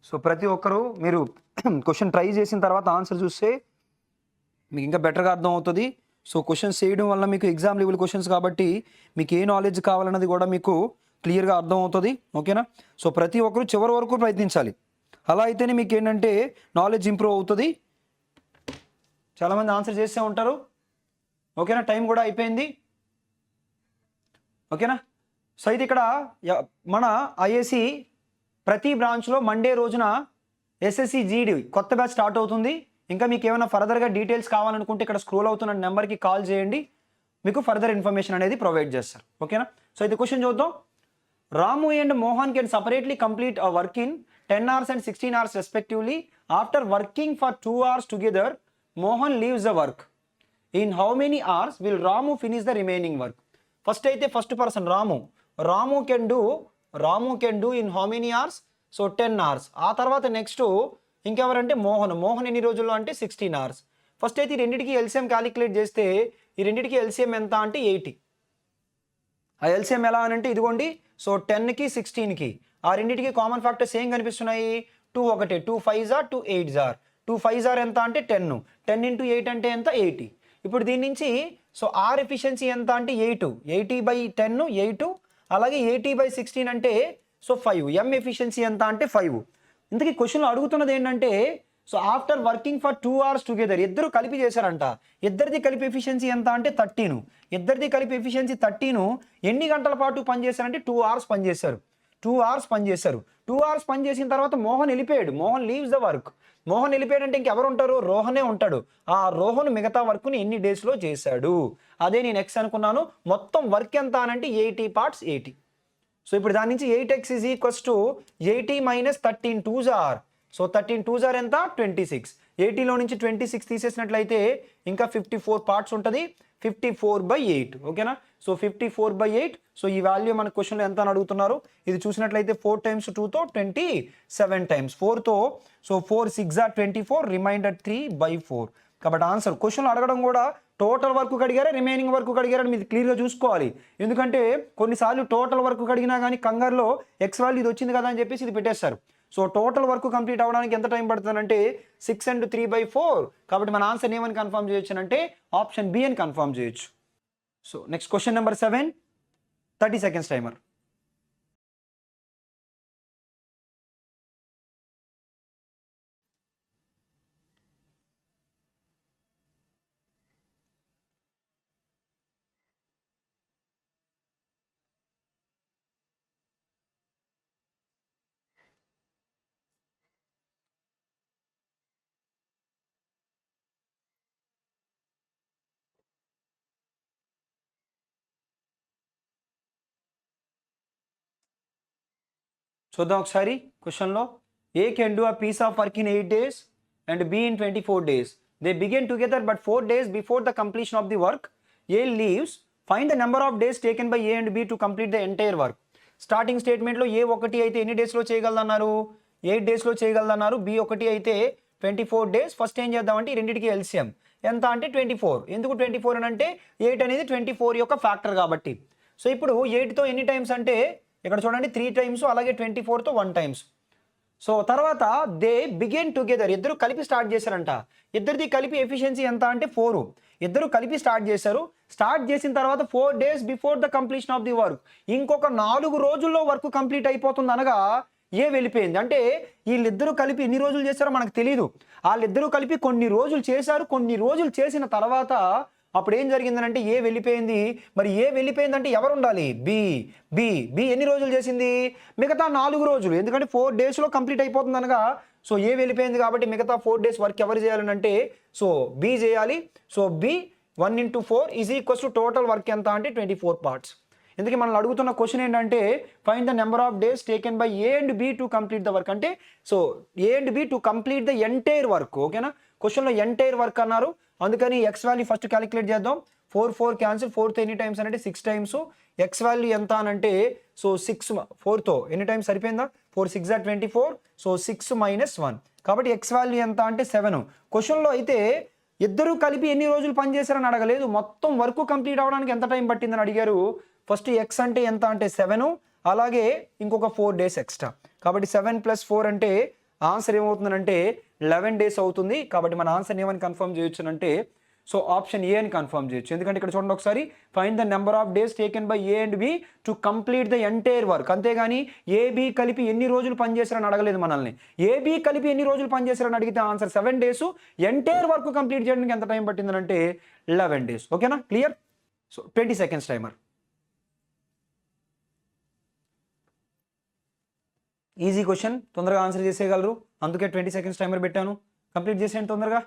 సో ప్రతి ఒక్కరు మీరు క్వశ్చన్ ట్రై చేసిన తర్వాత ఆన్సర్ చూస్తే మీకు ఇంకా బెటర్గా అర్థం అవుతుంది. సో క్వశ్చన్స్ చేయడం వల్ల మీకు ఎగ్జామ్ లెవెల్ క్వశ్చన్స్ కాబట్టి మీకు ఏ నాలెడ్జ్ కావాలన్నది కూడా మీకు క్లియర్గా అర్థం అవుతుంది. ఓకేనా? సో ప్రతి ఒక్కరు చివరి వరకు ప్రయత్నించాలి. అలా అయితేనే మీకు ఏంటంటే నాలెడ్జ్ ఇంప్రూవ్ అవుతుంది. చాలామంది ఆన్సర్ చేస్తూ ఉంటారు. ఓకేనా? టైం కూడా అయిపోయింది. ఓకేనా? సో అయితే ఇక్కడ మన ఐఏసి ప్రతి బ్రాంచ్లో మండే రోజున ఎస్ఎస్సి జీడీ కొత్త బ్యాచ్ స్టార్ట్ అవుతుంది. ఇంకా మీకు ఏమైనా ఫర్దర్గా డీటెయిల్స్ కావాలనుకుంటే ఇక్కడ స్క్రోల్ అవుతున్న నెంబర్కి కాల్ చేయండి, మీకు ఫర్దర్ ఇన్ఫర్మేషన్ అనేది ప్రొవైడ్ చేస్తారు. ఓకేనా? సో అయితే క్వశ్చన్ చూద్దాం. Ramu and Mohan can separately complete a work in 10 hours and 16 hours respectively. After working for 2 hours together, Mohan leaves the work. In how many hours will Ramu finish the remaining work? First అయితే first person Ramu can do in how many hours? So 10 hours. ఆ తర్వాత next ఇంకెవరంటే Mohan ఎన్ని రోజుల్లో అంటే 16 hours. First అయితే ఈ రెండింటికి LCM calculate చేస్తే ఈ రెండింటికి ఎల్సిఎం ఎంత అంటే 80. ఆ ఎల్సిఎం ఎలా అని అంటే ఇదిగోండి. సో 10కి 16కి ఆ రెండింటికి కామన్ ఫ్యాక్టర్స్ ఏం కనిపిస్తున్నాయి? 2 ఒకటే, 2 5s are 2 8s are. 2 5s are ఎంత అంటే 10. 10 into 8 అంటే ఎంత? 80. ఇప్పుడు దీని నుంచి సో ఆర్ ఎఫిషియన్సీ ఎంత అంటే 8. 80/10 8. అలాగే 80/16 అంటే సో 5. ఎం ఎఫిషియన్సీ ఎంత అంటే 5. ఇంతకీ క్వశ్చన్లో అడుగుతున్నది ఏంటంటే so after working for 2 hours together, ఇద్దరు కలిపి చేశారంట. ఇద్దరిది కలిపి ఎఫిషియన్సీ ఎంత అంటే 13. ఇద్దరిది కలిపి ఎఫిషియన్సీ 13. ఎన్ని గంటల పాటు పనిచేశారంటే 2 hours పనిచేశారు. 2 hours పనిచేశారు. 2 hours పనిచేసిన తర్వాత మోహన్ వెళ్ళిపోయాడు. Mohan leaves the work. Mohan వెళ్ళిపోయాడు అంటే ఇంకెవరు ఉంటారు? రోహనే ఉంటాడు. ఆ రోహన్ మిగతా వర్క్ని ఎన్ని డేస్లో చేశాడు? అదే నేను ఎక్స్ అనుకున్నాను. మొత్తం వర్క్ ఎంత అనంటే 80 parts 80. సో ఇప్పుడు దాని నుంచి 8x is equals to 80 minus 13 2s are. So 13 2s are ఎంత? 26. 80లో నుంచి 26 తీసేసినట్లయితే ఇంకా 54 పార్ట్స్ ఉంటుంది. 54/8. ఓకేనా? సో 54/8. సో ఈ వాల్యూ మన క్వశ్చన్లో ఎంత అని అడుగుతున్నారు. ఇది చూసినట్లయితే 4 times 2తో 27 times 4తో సో 4 6 are 24, రిమైండర్ 3/4. కాబట్టి ఆన్సర్ క్వశ్చన్లో అడగడం కూడా టోటల్ వర్క్ అడిగారా రిమైనింగ్ వర్క్ అడిగారని మీరు క్లియర్గా చూసుకోవాలి. ఎందుకంటే కొన్నిసార్లు టోటల్ వర్క్ అడిగినా కానీ కంగారులో ఎక్స్ వాల్యూ ఇది వచ్చింది కదా అని చెప్పేసి ఇది పెట్టేస్తారు. సో టోటల్ వర్క్ కంప్లీట్ అవ్వడానికి ఎంత టైం పడుతుందంటే 6 and 3/4. కాబట్టి మన ఆన్సర్ ఏమని కన్ఫర్మ్ చేయొచ్చు అంటే ఆప్షన్ బి అని కన్ఫర్మ్ చేయొచ్చు. So next question number 7, 30 seconds timer. చూద్దాం ఒకసారి క్వశ్చన్లో. A can do a piece of work in 8 days and B in 24 days. They begin together but 4 days before the completion of the work. A leaves. Find the number of days taken by A and B to complete the entire work. Starting స్టేట్మెంట్లో A ఒకటి అయితే ఎన్ని డేస్లో చేయగలదన్నారు? 8 daysలో చేయగలదన్నారు. B ఒకటి అయితే 24 days. First ఏం చేద్దామంటే ఈ రెండింటికి ఎల్సిఎం ఎంత అంటే 24. ఎందుకు 24 అని అంటే 8 అనేది 24 యొక్క ఫ్యాక్టర్ కాబట్టి. సో ఇప్పుడు 8తో ఎన్ని టైమ్స్ అంటే ఇక్కడ చూడండి 3 times, అలాగే 24తో 1 times. సో తర్వాత దే బిగిన్ టుగెదర్, ఇద్దరు కలిపి స్టార్ట్ చేశారంట. ఇద్దరిది కలిపి ఎఫిషియన్సీ ఎంత అంటే 4. ఇద్దరు కలిపి స్టార్ట్ చేశారు. స్టార్ట్ చేసిన తర్వాత 4 days before the completion of the work, ఇంకొక 4 రోజుల్లో వర్క్ కంప్లీట్ అయిపోతుంది అనగా ఏ వెళ్ళిపోయింది. అంటే వీళ్ళిద్దరూ కలిపి ఎన్ని రోజులు చేశారో మనకు తెలియదు. వాళ్ళిద్దరూ కలిపి కొన్ని రోజులు చేశారు. కొన్ని రోజులు చేసిన తర్వాత అప్పుడు ఏం జరిగిందనంటే ఏ వెళ్ళిపోయింది. మరి ఏ వెళ్ళిపోయిందంటే ఎవరు ఉండాలి? బి ఎన్ని రోజులు చేసింది? మిగతా 4 రోజులు. ఎందుకంటే 4 daysలో కంప్లీట్ అయిపోతుంది అనగా సో ఏ వెళ్ళిపోయింది కాబట్టి మిగతా 4 days వర్క్ ఎవరు చేయాలని సో బి చేయాలి. So B 1 into 4 is equals to total work ఎంత అంటే 24 parts. ఎందుకంటే మనం అడుగుతున్న క్వశ్చన్ ఏంటంటే find the number of days taken by A and B to complete the work. అంటే so A and B to complete the entire work. ఓకేనా? క్వశ్చన్లో entire work అన్నారు. అందుకని ఎక్స్ వాల్యూ ఫస్ట్ క్యాలిక్యులేట్ చేద్దాం. 4 క్యాన్సిల్. 4తో ఎన్ని times అంటే 6 times. X value ఎంత అని అంటే సో 6 4తో ఎన్ని టైమ్స్ సరిపోయిందా? 4 6 are 24. So 6 minus 1. కాబట్టి ఎక్స్ వాల్యూ ఎంత అంటే 7. క్వశ్చన్లో అయితే ఇద్దరు కలిపి ఎన్ని రోజులు పనిచేశారని అడగలేదు. మొత్తం వర్క్ కంప్లీట్ అవ్వడానికి ఎంత టైం పట్టిందని అడిగారు. ఫస్ట్ ఎక్స్ అంటే ఎంత అంటే 7, అలాగే ఇంకొక 4 days ఎక్స్ట్రా. కాబట్టి 7 + 4 అంటే ఆన్సర్ ఏమవుతుందంటే 11 days అవుతుంది. కాబట్టి మన ఆన్సర్ ఏమని కన్ఫర్మ్ చేయొచ్చు అంటే సో ఆప్షన్ ఏ అని కన్ఫర్మ్ చేయొచ్చు. ఎందుకంటే ఇక్కడ చూడండి ఒకసారి, find the number of days taken by A and B to complete the entire work. అంతేగాని ఏబి కలిపి ఎన్ని రోజులు పనిచేశారని అడగలేదు మనల్ని. ఏబి కలిపి ఎన్ని రోజులు పనిచేశారని అడిగితే answer 7 days. Entire work complete చేయడానికి ఎంత టైం పట్టిందని అంటే 11 days. ఓకేనా, clear? So 20 seconds timer. Easy question, తొందరగా ఆన్సర్ చేసేయగలరు, అందుకే 20 seconds టైమర్ పెట్టాను. కంప్లీట్ చేసేయండి తొందరగా.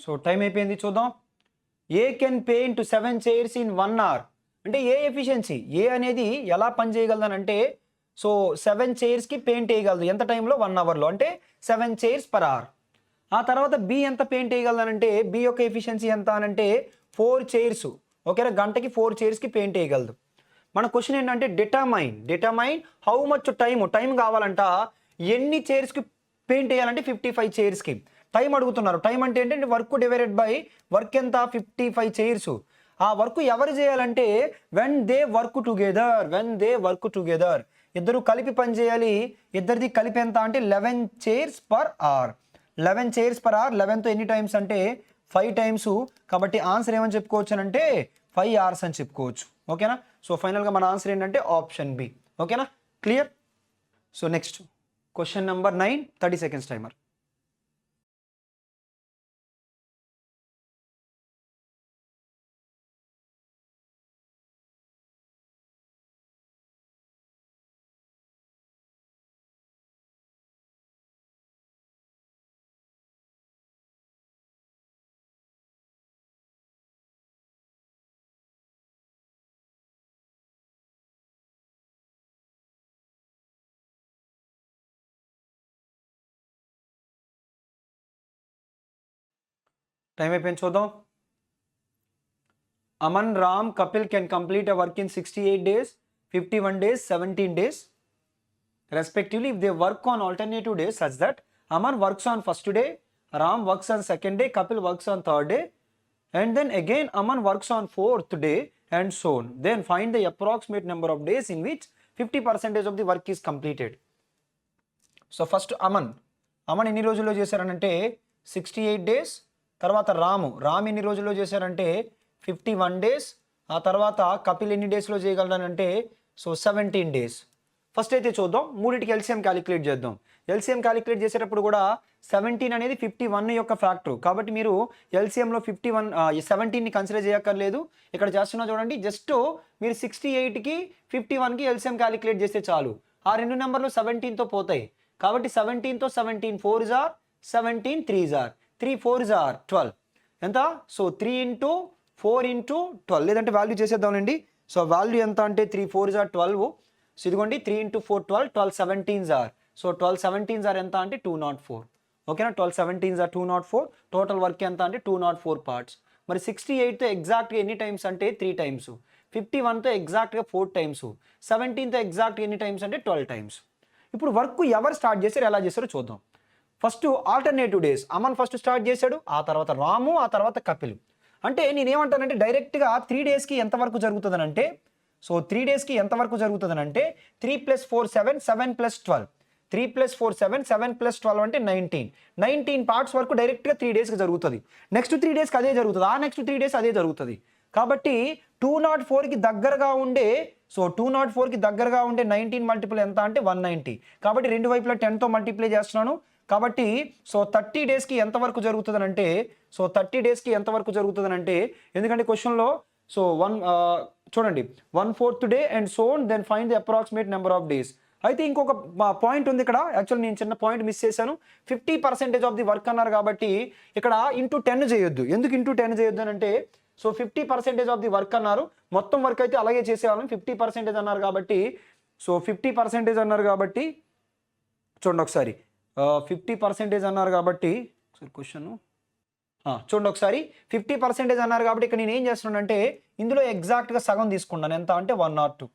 సో టైం అయిపోయింది, చూద్దాం. ఏ can paint 7 chairs in 1 hour. అంటే ఏ ఎఫిషియన్సీ, ఏ అనేది ఎలా పని చేయగలదని అంటే, సో 7 chairsకి పెయింట్ వేయగలదు ఎంత టైంలో, 1 hourలో, అంటే 7 chairs per hour. ఆ తర్వాత బి ఎంత పెయింట్ వేయగలదనంటే, బి యొక్క ఎఫిషియన్సీ ఎంత అనంటే 4 chairs. ఓకేనా, గంటకి 4 chairsకి పెయింట్ వేయగలదు. మన క్వశ్చన్ ఏంటంటే డిటర్మైన్ హౌ మచ్ టైం కావాలంట, ఎన్ని చైర్స్కి పెయింట్ వేయాలంటే 55 chairsకి టైం అడుగుతున్నారు. టైం అంటే ఏంటంటే వర్క్ డివైడెడ్ బై వర్క్ ఎంత, 55 chairs. ఆ వర్క్ ఎవరు చేయాలంటే వెన్ దే వర్క్ టుగెదర్, ఇద్దరు కలిపి పని చేయాలి. ఇద్దరిది కలిపి ఎంత అంటే 11 chairs per hour. 11 chairs per hour, 11తో ఎన్ని టైమ్స్ అంటే 5 times. కాబట్టి ఆన్సర్ ఏమని చెప్పుకోవచ్చు అంటే 5 hours అని చెప్పుకోవచ్చు. ఓకేనా, సో ఫైనల్గా మన ఆన్సర్ ఏంటంటే ఆప్షన్ బి. ఓకేనా, clear? So next question number 9, 30 seconds timer. Time అయిపోయింది, చూద్దాం. Aman, Ram, Kapil can complete a work in 68 days, 51 days, 17 days respectively if they work on alternative days such that Aman works on first day, Ram works on second day, Kapil works on third day, and then again Aman works on fourth day, and so on. Then find the approximate number of days in which 50% of the work is completed. So first Aman ఎన్ని రోజుల్లో చేశారనంటే 68 days. తర్వాత రామ్ ఎన్ని రోజుల్లో చేశారంటే 51 days. ఆ తర్వాత కపిల్ ఎన్ని డేస్లో చేయగలనంటే సో 17 days. ఫస్ట్ అయితే చూద్దాం, మూడింటికి ఎల్సిఎం క్యాలిక్యులేట్ చేద్దాం. ఎల్సిఎం క్యాలిక్యులేట్ చేసేటప్పుడు కూడా 17 అనేది 51 యొక్క ఫ్యాక్టర్, కాబట్టి మీరు ఎల్సిఎంలో 17ని కన్సిడర్ చేయక్కర్లేదు. ఇక్కడ చేస్తున్నా చూడండి, జస్ట్ మీరు 68కి 51కి ఎల్సిఎం క్యాలిక్యులేట్ చేస్తే చాలు. ఆ రెండు నెంబర్లు 17తో పోతాయి, కాబట్టి 17తో 17 4s are 17 3s are 3 4s are 12. ఎంత? సో 3 into 4 into 12, లేదంటే వాల్యూ చేసేద్దామండి. సో వాల్యూ ఎంత అంటే 3 4s are 12. సో ఇదిగోండి 3 into 4 12, 12 17s are. So 12 17s are ఎంత అంటే 204. ఓకేనా, 12 17s are 204. టోటల్ వర్క్ ఎంత అంటే 204 parts. మరి 68తో ఎగ్జాక్ట్గా ఎన్ని టైమ్స్ అంటే 3 times, 51తో ఎగ్జాక్ట్గా 4 times, 17తో ఎగ్జాక్ట్గా ఎన్ని టైమ్స్ అంటే 12 times. ఇప్పుడు వర్క్ ఎవరు స్టార్ట్ చేశారు, ఎలా చేశారో చూద్దాం. First alternative days Aman first start చేశాడు, ఆ తర్వాత రాము, ఆ తర్వాత కపిల్. అంటే నేనేమంటానంటే డైరెక్ట్గా 3 daysకి ఎంతవరకు జరుగుతుందనంటే, సో 3 daysకి ఎంతవరకు జరుగుతుందనంటే 3 + 4 7, 7 + 12, 3 + 4 7, 7 + 12 అంటే 19 parts వరకు డైరెక్ట్గా 3 daysకి జరుగుతుంది. నెక్స్ట్ 3 daysకి అదే జరుగుతుంది, ఆ నెక్స్ట్ 3 days అదే జరుగుతుంది. కాబట్టి 204కి దగ్గరగా ఉండే, సో 204కి దగ్గరగా ఉండే 19 మల్టిపుల్ ఎంత అంటే 190. కాబట్టి రెండు వైపులా 10తో మల్టిప్లై చేస్తున్నాను. కాబట్టి సో 30 daysకి ఎంతవరకు జరుగుతుందనంటే, సో 30 daysకి ఎంతవరకు జరుగుతుందనంటే, ఎందుకంటే క్వశ్చన్లో సో చూడండి 1/4 day and so on, then find the approximate number of days. అయితే ఇంకొక పాయింట్ ఉంది ఇక్కడ, యాక్చువల్లీ నేను చిన్న పాయింట్ మిస్ చేశాను. 50% ఆఫ్ ది వర్క్ అన్నారు కాబట్టి ఇక్కడ ఇంటూ 10 చేయొద్దు. ఎందుకు ఇంటూ 10 చేయొద్దు అని అంటే, సో 50% ఆఫ్ ది వర్క్ అన్నారు, మొత్తం వర్క్ అయితే అలాగే చేసేవాళ్ళం. 50% అన్నారు కాబట్టి, సో 50% అన్నారు కాబట్టి చూడండి ఒకసారి, 50% అన్నారు కాబట్టి క్వశ్చన్ చూడండి ఒకసారి, 50% అన్నారు కాబట్టి ఇక్కడ నేను ఏం చేస్తున్నానంటే ఇందులో ఎగ్జాక్ట్గా సగం తీసుకున్నాను. ఎంత అంటే 102.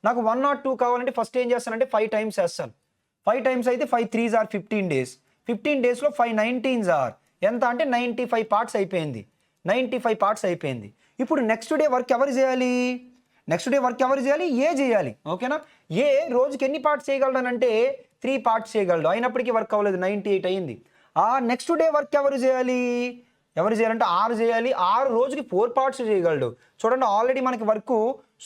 నాకు 102 కావాలంటే ఫస్ట్ ఏం చేస్తానంటే 5 times వేస్తాను. 5 times అయితే 5 3s are 15 days. 15 daysలో 5 19s are ఎంత అంటే 95 parts అయిపోయింది. 95 parts అయిపోయింది. ఇప్పుడు నెక్స్ట్ డే వర్క్ ఎవరు చేయాలి? ఏ చేయాలి. ఓకేనా? ఏ రోజుకి ఎన్ని పార్ట్స్ చేయగలడనంటే 3 పార్ట్స్ చేయగలడు. అయినప్పటికీ వర్క్ అవ్వలేదు, 98 అయింది. ఆ నెక్స్ట్ డే వర్క్ ఎవరు చేయాలంటే 6 చేయాలి. 6 రోజుకి 4 పార్ట్స్ చేయగలడు. చూడండి, ఆల్రెడీ మనకి వర్క్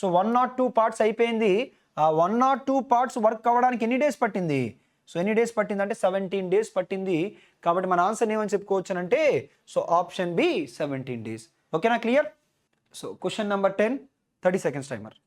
102 పార్ట్స్ అయిపోయింది. ఆ 102 పార్ట్స్ వర్క్ అవ్వడానికి ఎన్ని డేస్ పట్టింది? ఎన్ని డేస్ పట్టింది అంటే 17 డేస్ పట్టింది. కాబట్టి మన ఆన్సర్ ఏమని చెప్పుకోవచ్చు అంటే ఆప్షన్ బి 17 డేస్. ఓకేనా? Clear? Question number 10, 30 seconds timer.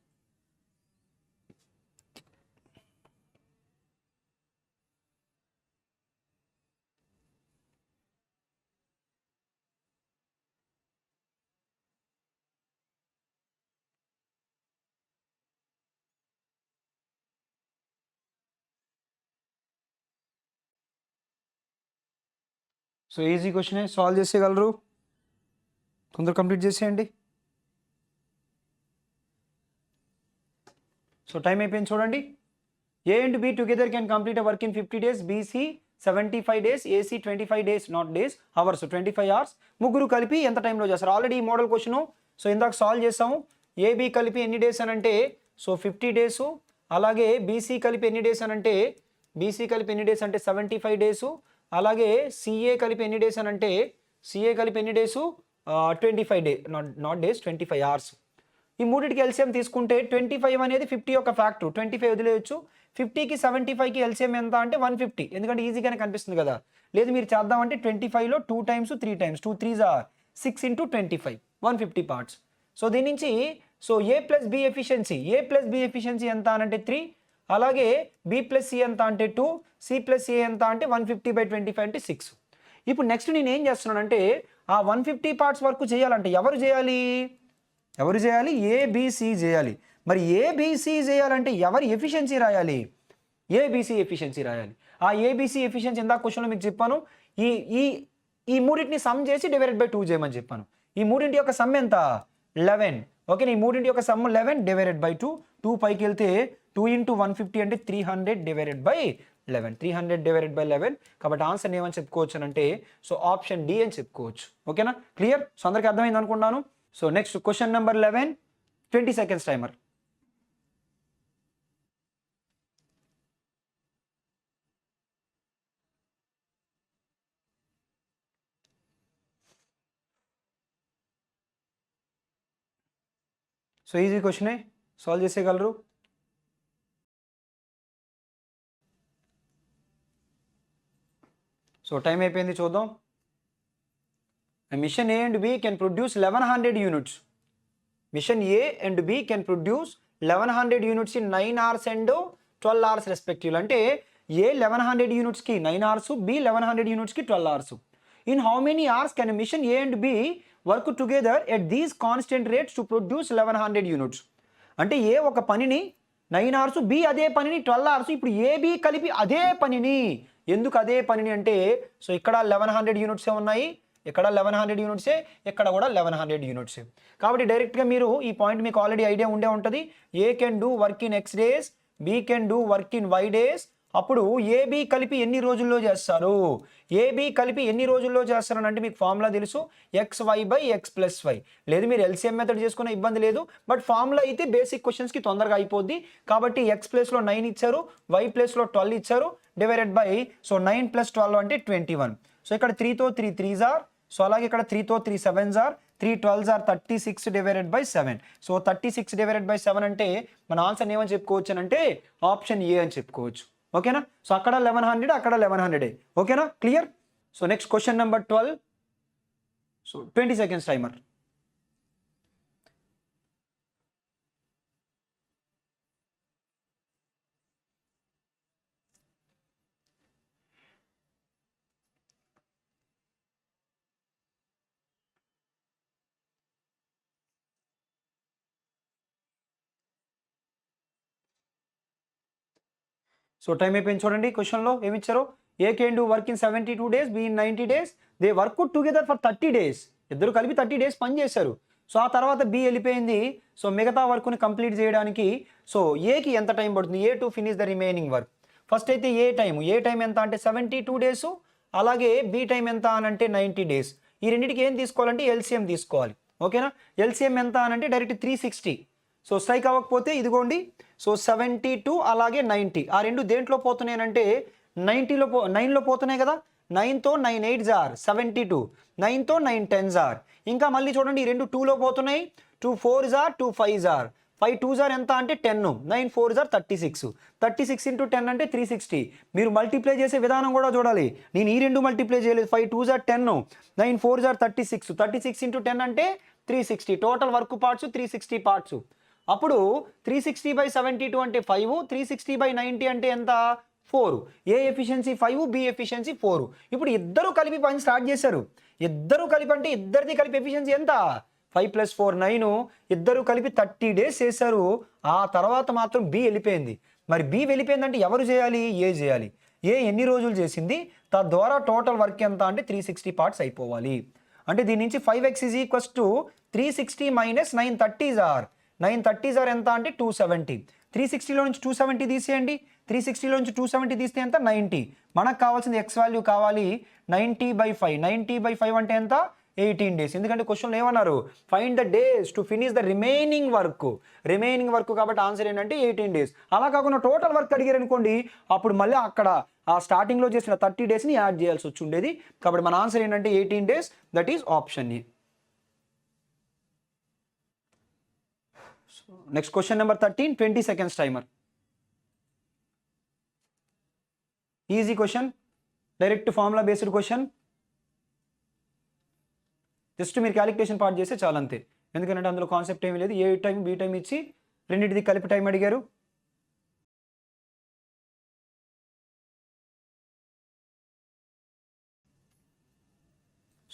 Easy question, solve చేసేయగలరు, తొందరగా కంప్లీట్ చేసేయండి. టైం అయిపోయింది చూడండి. A and B together can complete a work in 50 days, BC 75 days, AC 25 days, not days, hours, 25 hours. ముగ్గురు కలిపి ఎంత టైంలో చేస్తారు? ఆల్రెడీ ఈ మోడల్ క్వశ్చన్ ఇందాక సాల్వ్ చేసాము. AB కలిపి ఎన్ని డేస్ అని అంటే 50 డేస్. అలాగే BC కలిపి ఎన్ని డేస్ అని అంటే 75 డేస్. అలాగే CA కలిపి ఎన్ని డేస్ అని అంటే 25 డే, నాట్ డేస్, 25 అవర్స్. ఈ మూడింటికి ఎల్సిఎం తీసుకుంటే 25 అనేది 50 యొక్క ఫ్యాక్టర్, 25 వదిలేయచ్చు. 50కి 75కి ఎల్సిఎం ఎంత అంటే 150, ఎందుకంటే ఈజీగానే కనిపిస్తుంది కదా. లేదు మీరు చేద్దామంటే 25లో 2 times 3 times 2 3s are 6 into 25, 150 parts. దీని నుంచి A ప్లస్ బి ఎఫిషియన్సీ ఎంత అనంటే 3, అలాగే B ప్లస్ C ఎంత అంటే 2, C ప్లస్ A ఎంత అంటే 150/25 అంటే 6. ఇప్పుడు నెక్స్ట్ నేను ఏం చేస్తున్నానంటే ఆ 150 పార్ట్స్ వరకు చేయాలంటే ఎవరు చేయాలి? ABC చేయాలి. మరి ABC చేయాలంటే ఎవరి ఎఫిషియన్సీ రాయాలి? ABC ఎఫిషియన్సీ రాయాలి. ఆ ABC ఎఫిషియన్సీ ఇందాక క్వశ్చన్లో మీకు చెప్పాను. ఈ మూడింటిని సమ్ చేసి డివైడెడ్ బై 2 చేయమని చెప్పాను. ఈ మూడింటి యొక్క సమ్ ఎంత? 11. ఓకే, ఈ మూడింటి యొక్క సమ్ 11 డివైడెడ్ బై 2. 2 పైకి వెళ్తే 2 into 150 అంటే 300 డివైడెడ్ బై 11. 300 divided by 11. కాబట్టి ఆన్సర్ ఏమని చెప్పుకోవచ్చు అంటే ఆప్షన్ డి అని చెప్పుకోవచ్చు. ఓకేనా? క్లియర్? అందరికీ అర్థమైంది అనుకుంటున్నాను. Next question number 11, 20 seconds timer. Easy క్వశ్చనే, సాల్వ్ చేసేయగలరు. టైం అయిపోయింది, చూద్దాం. Mission A and B can produce 1100 units. Mission A and B can produce 1100 units in 9 hours and 12 hours respectively. అంటే A 1100 units కి 9 hours, B 1100 units కి 12 hours. In how many hours can Mission A and B work together at these constant rates to produce 1100 units? అంటే A ఒక పనిని 9 hours, B అదే పనిని 12 hours. ఇప్పుడు AB కలిపి అదే పనిని, ఎందుకు అదే పనిని అంటే ఇక్కడ 1100 యూనిట్సే ఉన్నాయి, ఇక్కడ 1100 యూనిట్సే, ఇక్కడ కూడా 1100 యూనిట్సే. కాబట్టి డైరెక్ట్గా మీరు ఈ పాయింట్ మీకు ఆల్రెడీ ఐడియా ఉండే ఉంటుంది. ఏ can do work in X days, B can do work in Y days. అప్పుడు AB కలిపి ఎన్ని రోజుల్లో చేస్తారు? AB కలిపి ఎన్ని రోజుల్లో చేస్తారు అంటే మీకు ఫార్ములా తెలుసు, XY/X+Y. లేదు మీరు LCM మెథడ్ చేసుకునే ఇబ్బంది లేదు, బట్ ఫార్ములా అయితే బేసిక్ క్వశ్చన్స్కి తొందరగా అయిపోద్ది. కాబట్టి X ప్లేస్లో 9 ఇచ్చారు, Y ప్లేస్లో 12 ఇచ్చారు, డివైడెడ్ బై 9 + 12 అంటే 21. ఇక్కడ 3తో 3 3s are, అలాగే ఇక్కడ 3తో 3 7s are, 3 12s are 36 divided by 7. 36 divided by 7 అంటే మన ఆన్సర్ ఏమని చెప్పుకోవచ్చు అంటే ఆప్షన్ ఏ అని చెప్పుకోవచ్చు. ఓకేనా? అక్కడ 1100, అక్కడ 1100. ఓకేనా? Clear? Next question number 12. 20 seconds timer. Time అయిపోయింది చూడండి. క్వశ్చన్లో ఏమి ఇచ్చారు? ఏ can do work in 72 days, be in 90 days. They work together for 30 days. ఇద్దరు కలిపి 30 days పని చేశారు. ఆ తర్వాత బి వెళ్ళిపోయింది. మిగతా వర్క్ని కంప్లీట్ చేయడానికి ఏకి ఎంత టైం పడుతుంది? A to finish the remaining work. First అయితే ఏ టైం ఎంత అంటే 72 days, అలాగే బి టైం ఎంత అని అంటే 90 days. ఈ రెండింటికి ఏం తీసుకోవాలంటే ఎల్సిఎం తీసుకోవాలి. ఓకేనా. ఎల్సిఎం ఎంత అని అంటే డైరెక్ట్ 360. సో స్ట్రైక్ అవ్వకపోతే ఇదిగోండి, సో 72 అలాగే 90, ఆ రెండు దేంట్లో పోతున్నాయి అంటే 9లో పోతున్నాయి కదా. 9తో 9 8s ఆర్ 72, 9తో 9 10s ఆర్. ఇంకా మళ్ళీ చూడండి, ఈ రెండు 2లో పోతున్నాయి, 2 4s are 2 5s are, 5 2s are ఎంత అంటే 10, 9 4s ఆర్ 36, 36 ఇంటూ 10 అంటే 360. మీరు మల్టిప్లై చేసే విధానం కూడా చూడాలి. నేను ఈ రెండు మల్టిప్లై చేయలేదు. 5 2s are 10, 9 4s are 36, 36 into 10 అంటే 360. Total work parts 360 parts. అప్పుడు 360/72 అంటే 5, 360/90 అంటే ఎంత 4. ఏ ఎఫిషియన్సీ 5, బి ఎఫిషియన్సీ 4. ఇప్పుడు ఇద్దరు కలిపి పని స్టార్ట్ చేశారు. ఇద్దరు కలిపి అంటే ఇద్దరిది కలిపి ఎఫిషియన్సీ ఎంత 5 + 4 9. ఇద్దరు కలిపి 30 days చేశారు. ఆ తర్వాత మాత్రం బి వెళ్ళిపోయింది. మరి బి వెళ్ళిపోయిందంటే ఎవరు చేయాలి, ఏ చేయాలి. ఏ ఎన్ని రోజులు చేసింది, తద్వారా టోటల్ వర్క్ ఎంత అంటే 360 పార్ట్స్ అయిపోవాలి. అంటే దీని నుంచి 5x = 360 - 930s are 930s are ఎంత అంటే 270. 360లో నుంచి 270 తీసేయండి. 360లో నుంచి 270 తీస్తే ఎంత 90. మనకు కావాల్సింది ఎక్స్ వాల్యూ కావాలి 90/5. 90/5 అంటే ఎంత 18 days. ఎందుకంటే క్వశ్చన్లో ఏమన్నారు, find the days to finish the remaining work కాబట్టి ఆన్సర్ ఏంటంటే 18 days. అలా కాకుండా టోటల్ వర్క్ అడిగారు అనుకోండి, అప్పుడు మళ్ళీ అక్కడ ఆ స్టార్టింగ్లో చేసిన 30 daysని యాడ్ చేయాల్సి వచ్చి ఉండేది. కాబట్టి మన ఆన్సర్ ఏంటంటే 18 days. That is option A. Next question number 13, 20 seconds timer. Easy question, direct formula based question. Just మీరు క్యాలిక్యులేషన్ పార్ట్ చేస్తే చాలా అంతే. ఎందుకంటే అందులో కాన్సెప్ట్ ఏమీ లేదు. ఏ టైం బి టైం ఇచ్చి రెండింటిది కలిపి టైం అడిగారు.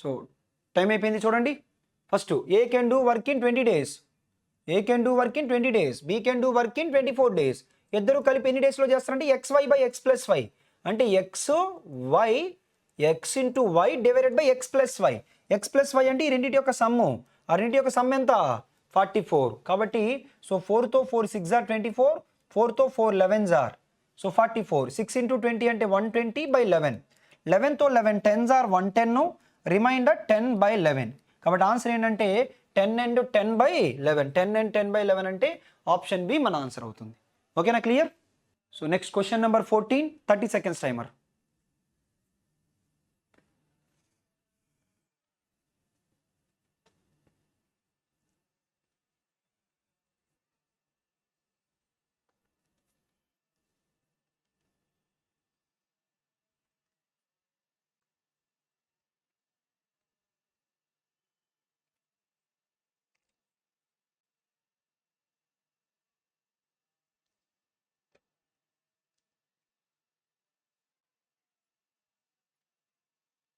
సో టైం అయిపోయింది చూడండి. First A can do work in 20 days. A can do work in 20 days, B can do work in 24 days. ఇద్దరు కలిపి ఎన్ని డేస్లో చేస్తారంటే xy/x + y. అంటే x into y divided by x + y. x + y అంటే ఈ రెండింటి యొక్క సమ్ము. ఆ రెండింటి యొక్క సమ్ ఎంత 44. కాబట్టి సో 4తో 4 6 ఆర్ 24, 4తో 4 11s ఆర్ సో 44. 6 ఇంటూ 20 అంటే 120/11. 11తో 11 10s ఆర్ 110, రిమైండర్ 10/11. కాబట్టి ఆన్సర్ ఏంటంటే 10 and 10/11. 10 and 10/11 అంటే ఆప్షన్ బి మన ఆన్సర్ అవుతుంది. ఓకేనా, clear. So next question number 14, 30 seconds timer.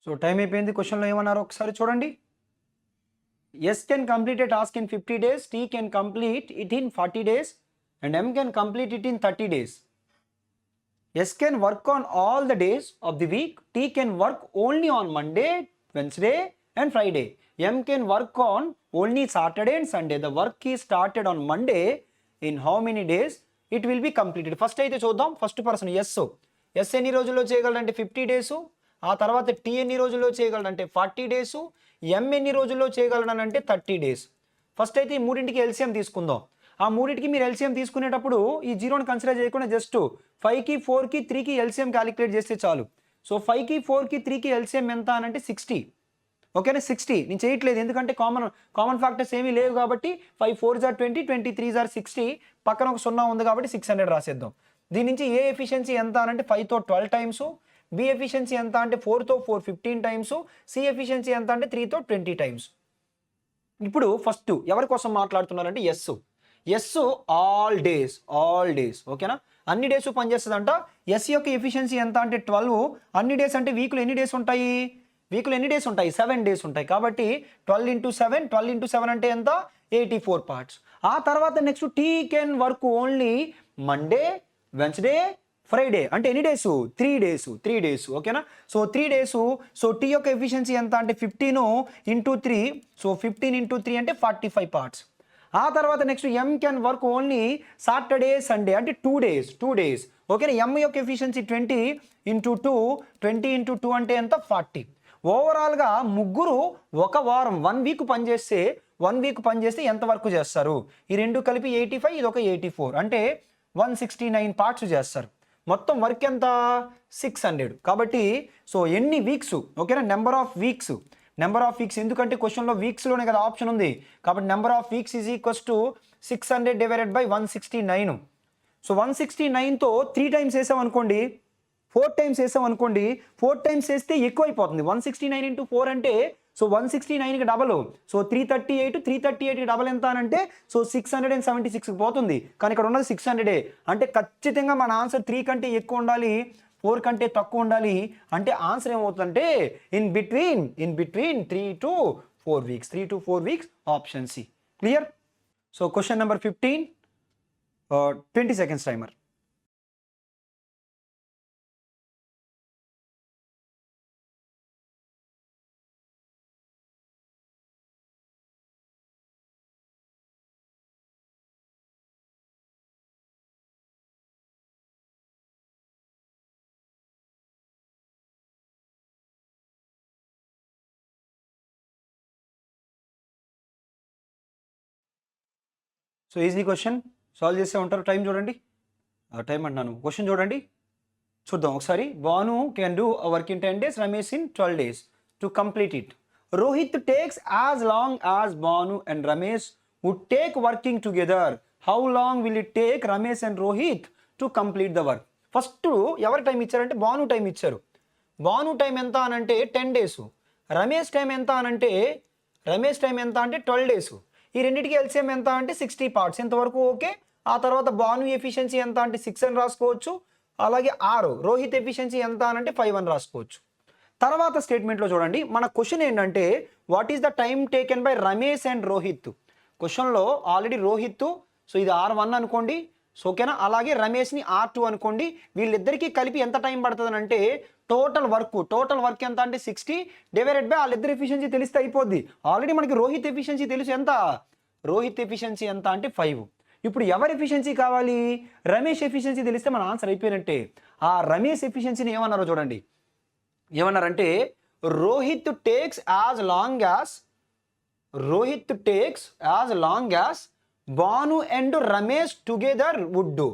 So time అయిపోయింది. క్వశ్చన్లో ఏమన్నారో ఒకసారి చూడండి. S can complete a task in 50 days, T can complete it in 40 days, and M can complete it in 30 days. S can work on all the days of the week, T can work only on Monday, Wednesday and Friday. M can work on only Saturday and Sunday. The work ఈ started on Monday. In how many days it will be completed. First అయితే చూద్దాం. First person yes ఎన్ని రోజుల్లో చేయగలడంటే 50 days. ఆ తర్వాత tea ఎన్ని రోజుల్లో చేయగలడంటే 40 days. ఎం ఎన్ని రోజుల్లో చేయగలడనంటే 30 days. ఫస్ట్ అయితే ఈ మూడింటికి ఎల్సిఎం తీసుకుందాం. ఆ మూడింటికి మీరు ఎల్సిఎం తీసుకునేటప్పుడు ఈ జీరోని కన్సిడర్ చేయకుండా జస్ట్ 5కి 4కి 3కి ఎల్సిఎం క్యాలిక్యులేట్ చేస్తే చాలు. సో 5కి 4కి 3కి ఎల్సిఎం ఎంత అనంటే 60. ఓకేనా, 60. నేను చేయట్లేదు ఎందుకంటే కామన్ ఫ్యాక్టర్స్ ఏమీ లేవు కాబట్టి 5 4s ఆర్ 20, 23s ఆర్ 60. పక్కన ఒక 0 ఉంది కాబట్టి 600 రాసేద్దాం. దీని నుంచి ఏ ఎఫిషియన్సీ ఎంత అనంటే 5తో 12 times, బి ఎఫిషియన్సీ ఎంత అంటే 4తో 4 15 times, సి ఎఫిషియన్సీ ఎంత అంటే 3తో 20 times. ఇప్పుడు ఫస్ట్ ఎవరి కోసం మాట్లాడుతున్నారంటే ఎస్ ఆల్ డేస్. ఓకేనా, అన్ని డేస్ పనిచేస్తుందంట. ఎస్ యొక్క ఎఫిషియన్సీ ఎంత అంటే 12. అన్ని డేస్ అంటే వీక్లో ఎన్ని డేస్ ఉంటాయి, 7 days ఉంటాయి. కాబట్టి 12 into 7 అంటే ఎంత 84 parts. ఆ తర్వాత next T can work only Monday, Wednesday, Friday. అంటే ఎన్ని డేస్ 3 days. ఓకేనా, సో 3 days. సో టీ యొక్క ఎఫిషియన్సీ ఎంత అంటే 15 into 3. సో 15 into 3 అంటే 45 parts. ఆ తర్వాత next M can work only Saturday, Sunday అంటే 2 days. ఓకేనా, ఎం యొక్క ఎఫిషియన్సీ 20 into 2 అంటే ఎంత 40. ఓవరాల్గా ముగ్గురు ఒక వారం 1 week పనిచేస్తే 1 వీక్ పని చేస్తే ఎంత వర్క్ చేస్తారు? ఈ రెండు కలిపి 85, ఇది ఒక 84, అంటే 169 పార్ట్స్ చేస్తారు. మొత్తం వర్క్ ఎంత? 600. కాబట్టి సో ఎన్ని వీక్స్, ఓకేనా, నెంబర్ ఆఫ్ వీక్స్ ఎందుకంటే క్వశ్చన్లో వీక్స్లోనే కదా ఆప్షన్ ఉంది. కాబట్టి number of weeks is equals to 600 divided by 169. So 169తో 3 టైమ్స్ వేసామనుకోండి, 4 టైమ్స్ వేసామనుకోండి, 4 టైమ్స్ వేస్తే ఎక్కువైపోతుంది. 169 ఇంటూ 4 అంటే సో 169కి డబల్, సో 338కి డబల్ ఎంత అని అంటే సో 676కి పోతుంది. కానీ ఇక్కడ ఉన్నది 600. అంటే ఖచ్చితంగా మన ఆన్సర్ 3 కంటే ఎక్కువ ఉండాలి, 4 కంటే తక్కువ ఉండాలి. అంటే ఆన్సర్ ఏమవుతుందంటే in between 3 to 4 weeks, 3 to 4 weeks, option C. Clear? So question number 15, 20 seconds timer. So easy question solve చేసే ఉంటారు. టైం చూడండి, టైం అంటున్నాను, క్వశ్చన్ చూడండి, చూద్దాం ఒకసారి. Bhanu can do work in 10 days, Ramesh in 12 days to complete it. Rohit takes as long as Bhanu and Ramesh would take working together. How long will it take Ramesh and Rohit to complete the work? First ఎవరి time ఇచ్చారంటే Bhanu time ఇచ్చారు. Bhanu time ఎంత అనంటే 10 days. Ramesh time ఎంత అనంటే 12 days. ఈ రెండింటికి LCM ఎంత అంటే 60 parts. ఎంతవరకు ఓకే. ఆ తర్వాత భాను ఎఫిషియన్సీ ఎంత అంటే 6 అని రాసుకోవచ్చు. అలాగే 6. రోహిత్ ఎఫిషియన్సీ ఎంత అనంటే 5 అని రాసుకోవచ్చు. తర్వాత స్టేట్మెంట్లో చూడండి, మన క్వశ్చన్ ఏంటంటే what is the time taken by Ramesh and Rohit. క్వశ్చన్లో ఆల్రెడీ రోహిత్, సో ఇది R1 అనుకోండి, సో ఓకేనా. అలాగే రమేష్ని R2 అనుకోండి. వీళ్ళిద్దరికీ కలిపి ఎంత టైం పడుతుంది అంటే టోటల్ వర్క్ ఎంత అంటే 60 డివైడెడ్ బై వాళ్ళిద్దరు ఎఫిషియన్సీ తెలిస్తే అయిపోద్ది. ఆల్రెడీ మనకి రోహిత్ ఎఫిషియన్సీ తెలుసు, ఎంత? రోహిత్ ఎఫిషియన్సీ ఎంత అంటే 5. ఇప్పుడు ఎవరి ఎఫిషియన్సీ కావాలి? రమేష్ ఎఫిషియన్సీ తెలిస్తే మన ఆన్సర్ అయిపోయినట్టే. ఆ రమేష్ ఎఫిషియన్సీని ఏమన్నారో చూడండి, ఏమన్నారంటే Rohit takes as long as Bhanu and Ramesh together would do.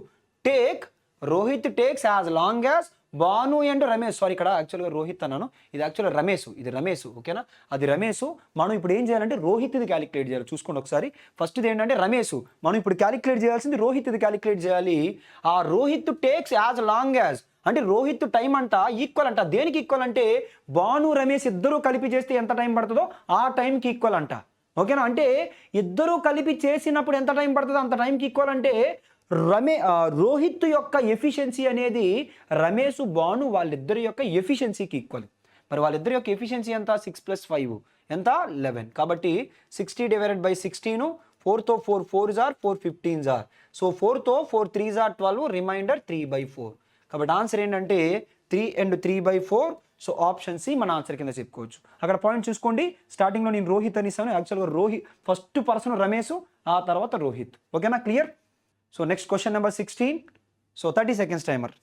Rohit takes as long as Bhanu and Ramesh, sorry ఇక్కడ యాక్చువల్గా రోహిత్ అన్నాను, ఇది యాక్చువల్గా రమేష్, ఇది రమేష్, ఓకేనా, అది రమేష్. మనం ఇప్పుడు ఏం చేయాలంటే రోహిత్ది క్యాలిక్యులేట్ చేయాలి. చూసుకోండి ఒకసారి. ఫస్ట్ ఇది ఏంటంటే రమేష్, మనం ఇప్పుడు క్యాలిక్యులేట్ చేయాల్సింది రోహిత్ది క్యాలిక్యులేట్ చేయాలి. ఆ Rohit takes as long as అంటే రోహిత్ టైం అంట ఈక్వల్ అంట. దేనికి ఈక్వల్ అంటే భాను రమేష్ ఇద్దరూ కలిపి చేస్తే ఎంత టైం పడుతుందో ఆ టైంకి ఈక్వల్ అంట, ఓకేనా. అంటే ఇద్దరూ కలిపి చేసినప్పుడు ఎంత టైం పడుతుందో అంత టైంకి ఈక్వల్. అంటే రోహిత్ యొక్క ఎఫిషియన్సీ అనేది రమేష్ భాను వాళ్ళిద్దరి యొక్క ఎఫిషియన్సీకి ఈక్వల్. మరి వాళ్ళిద్దరి యొక్క ఎఫిషియన్సీ ఎంత? 6 + 5 ఎంత? 11. కాబట్టి 60 డివైడెడ్ బై 16, 4తో 4 4s are 4 15s are. So 4తో 4 3s are 12, రిమైండర్ 3/4. కాబట్టి ఆన్సర్ ఏంటంటే 3 and 3/4. సో ఆప్షన్ సి మన ఆన్సర్ కింద చెప్పుకోవచ్చు. అక్కడ పాయింట్ చూసుకోండి, స్టార్టింగ్లో నేను రోహిత్ అని ఇస్తాను, యాక్చువల్గా ఫస్ట్ పర్సన్ రమేష్, ఆ తర్వాత రోహిత్, ఓకేనా. Clear? So next question number 16. So 30 seconds timer.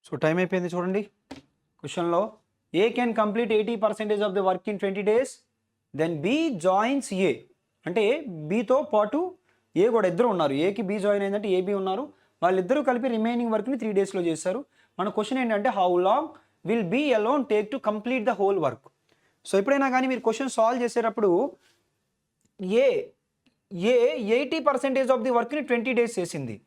So time అయిపోయింది చూడండి. క్వశ్చన్లో A can complete 80% of the work in 20 days, then B joins A. అంటే బితో పాటు ఏ కూడా ఇద్దరు ఉన్నారు, ఏకి బి జాయిన్ అయిందంటే ఏబి ఉన్నారు, వాళ్ళిద్దరూ కలిపి రిమైనింగ్ వర్క్ని 3 daysలో చేస్తారు. మన క్వశ్చన్ ఏంటంటే how long will be alone take to complete the whole work. So ఎప్పుడైనా కానీ మీరు క్వశ్చన్ సాల్వ్ చేసేటప్పుడు ఏ 80% ఆఫ్ ది వర్క్ని 20 days చేసింది,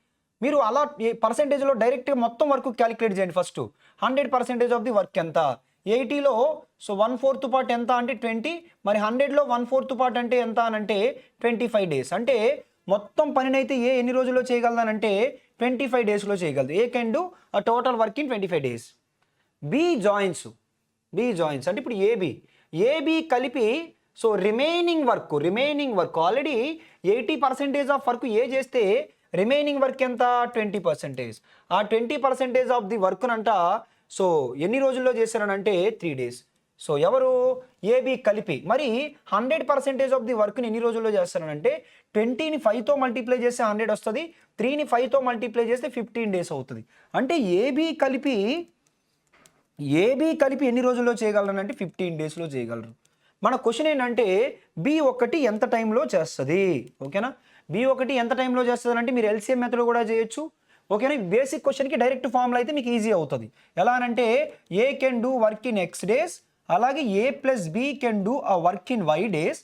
మీరు అలా పర్సెంటేజ్లో డైరెక్ట్గా మొత్తం వర్క్ క్యాలిక్యులేట్ చేయండి. ఫస్ట్ 100% ఆఫ్ ది వర్క్ ఎంత? 80లో సో 1/4 పార్ట్ ఎంత అంటే 20, మరి 100లో 1/4 పార్ట్ అంటే ఎంత అని అంటే 25 days. అంటే మొత్తం పనినైతే ఏ ఎన్ని రోజుల్లో చేయగలదానంటే 25 daysలో చేయగలదు. A can do a total work in 25 days. B joins అంటే ఇప్పుడు ఏబి కలిపి so remaining work already 80% of work A చేస్తే రిమైనింగ్ వర్క్ ఎంత 20%. ఆ 20% ఆఫ్ ది వర్క్ అంట సో ఎన్ని రోజుల్లో చేశారనంటే 3 days. సో ఎవరు ఏబి కలిపి మరి 100% ఆఫ్ ది వర్క్ని ఎన్ని రోజుల్లో చేస్తారనంటే 20ని 5తో మల్టిప్లై చేస్తే 100 వస్తుంది, 3ని 5తో మల్టిప్లై చేస్తే 15 days అవుతుంది. అంటే ఏబి కలిపి ఎన్ని రోజుల్లో చేయగలరు అంటే 15 daysలో చేయగలరు. మన క్వశ్చన్ ఏంటంటే B1 ఎంత టైంలో చేస్తుంది, ఓకేనా? B1 ఎంత టైంలో చేస్తుంది అంటే మీరు ఎల్సిఎం మెథడ్ కూడా చేయొచ్చు, ఓకేనా? బేసిక్ క్వశ్చన్కి డైరెక్ట్ ఫార్ములా అయితే మీకు ఈజీ అవుతుంది. ఎలా అంటే ఏ can do work in X days, అలాగే A plus B can do a work in Y days,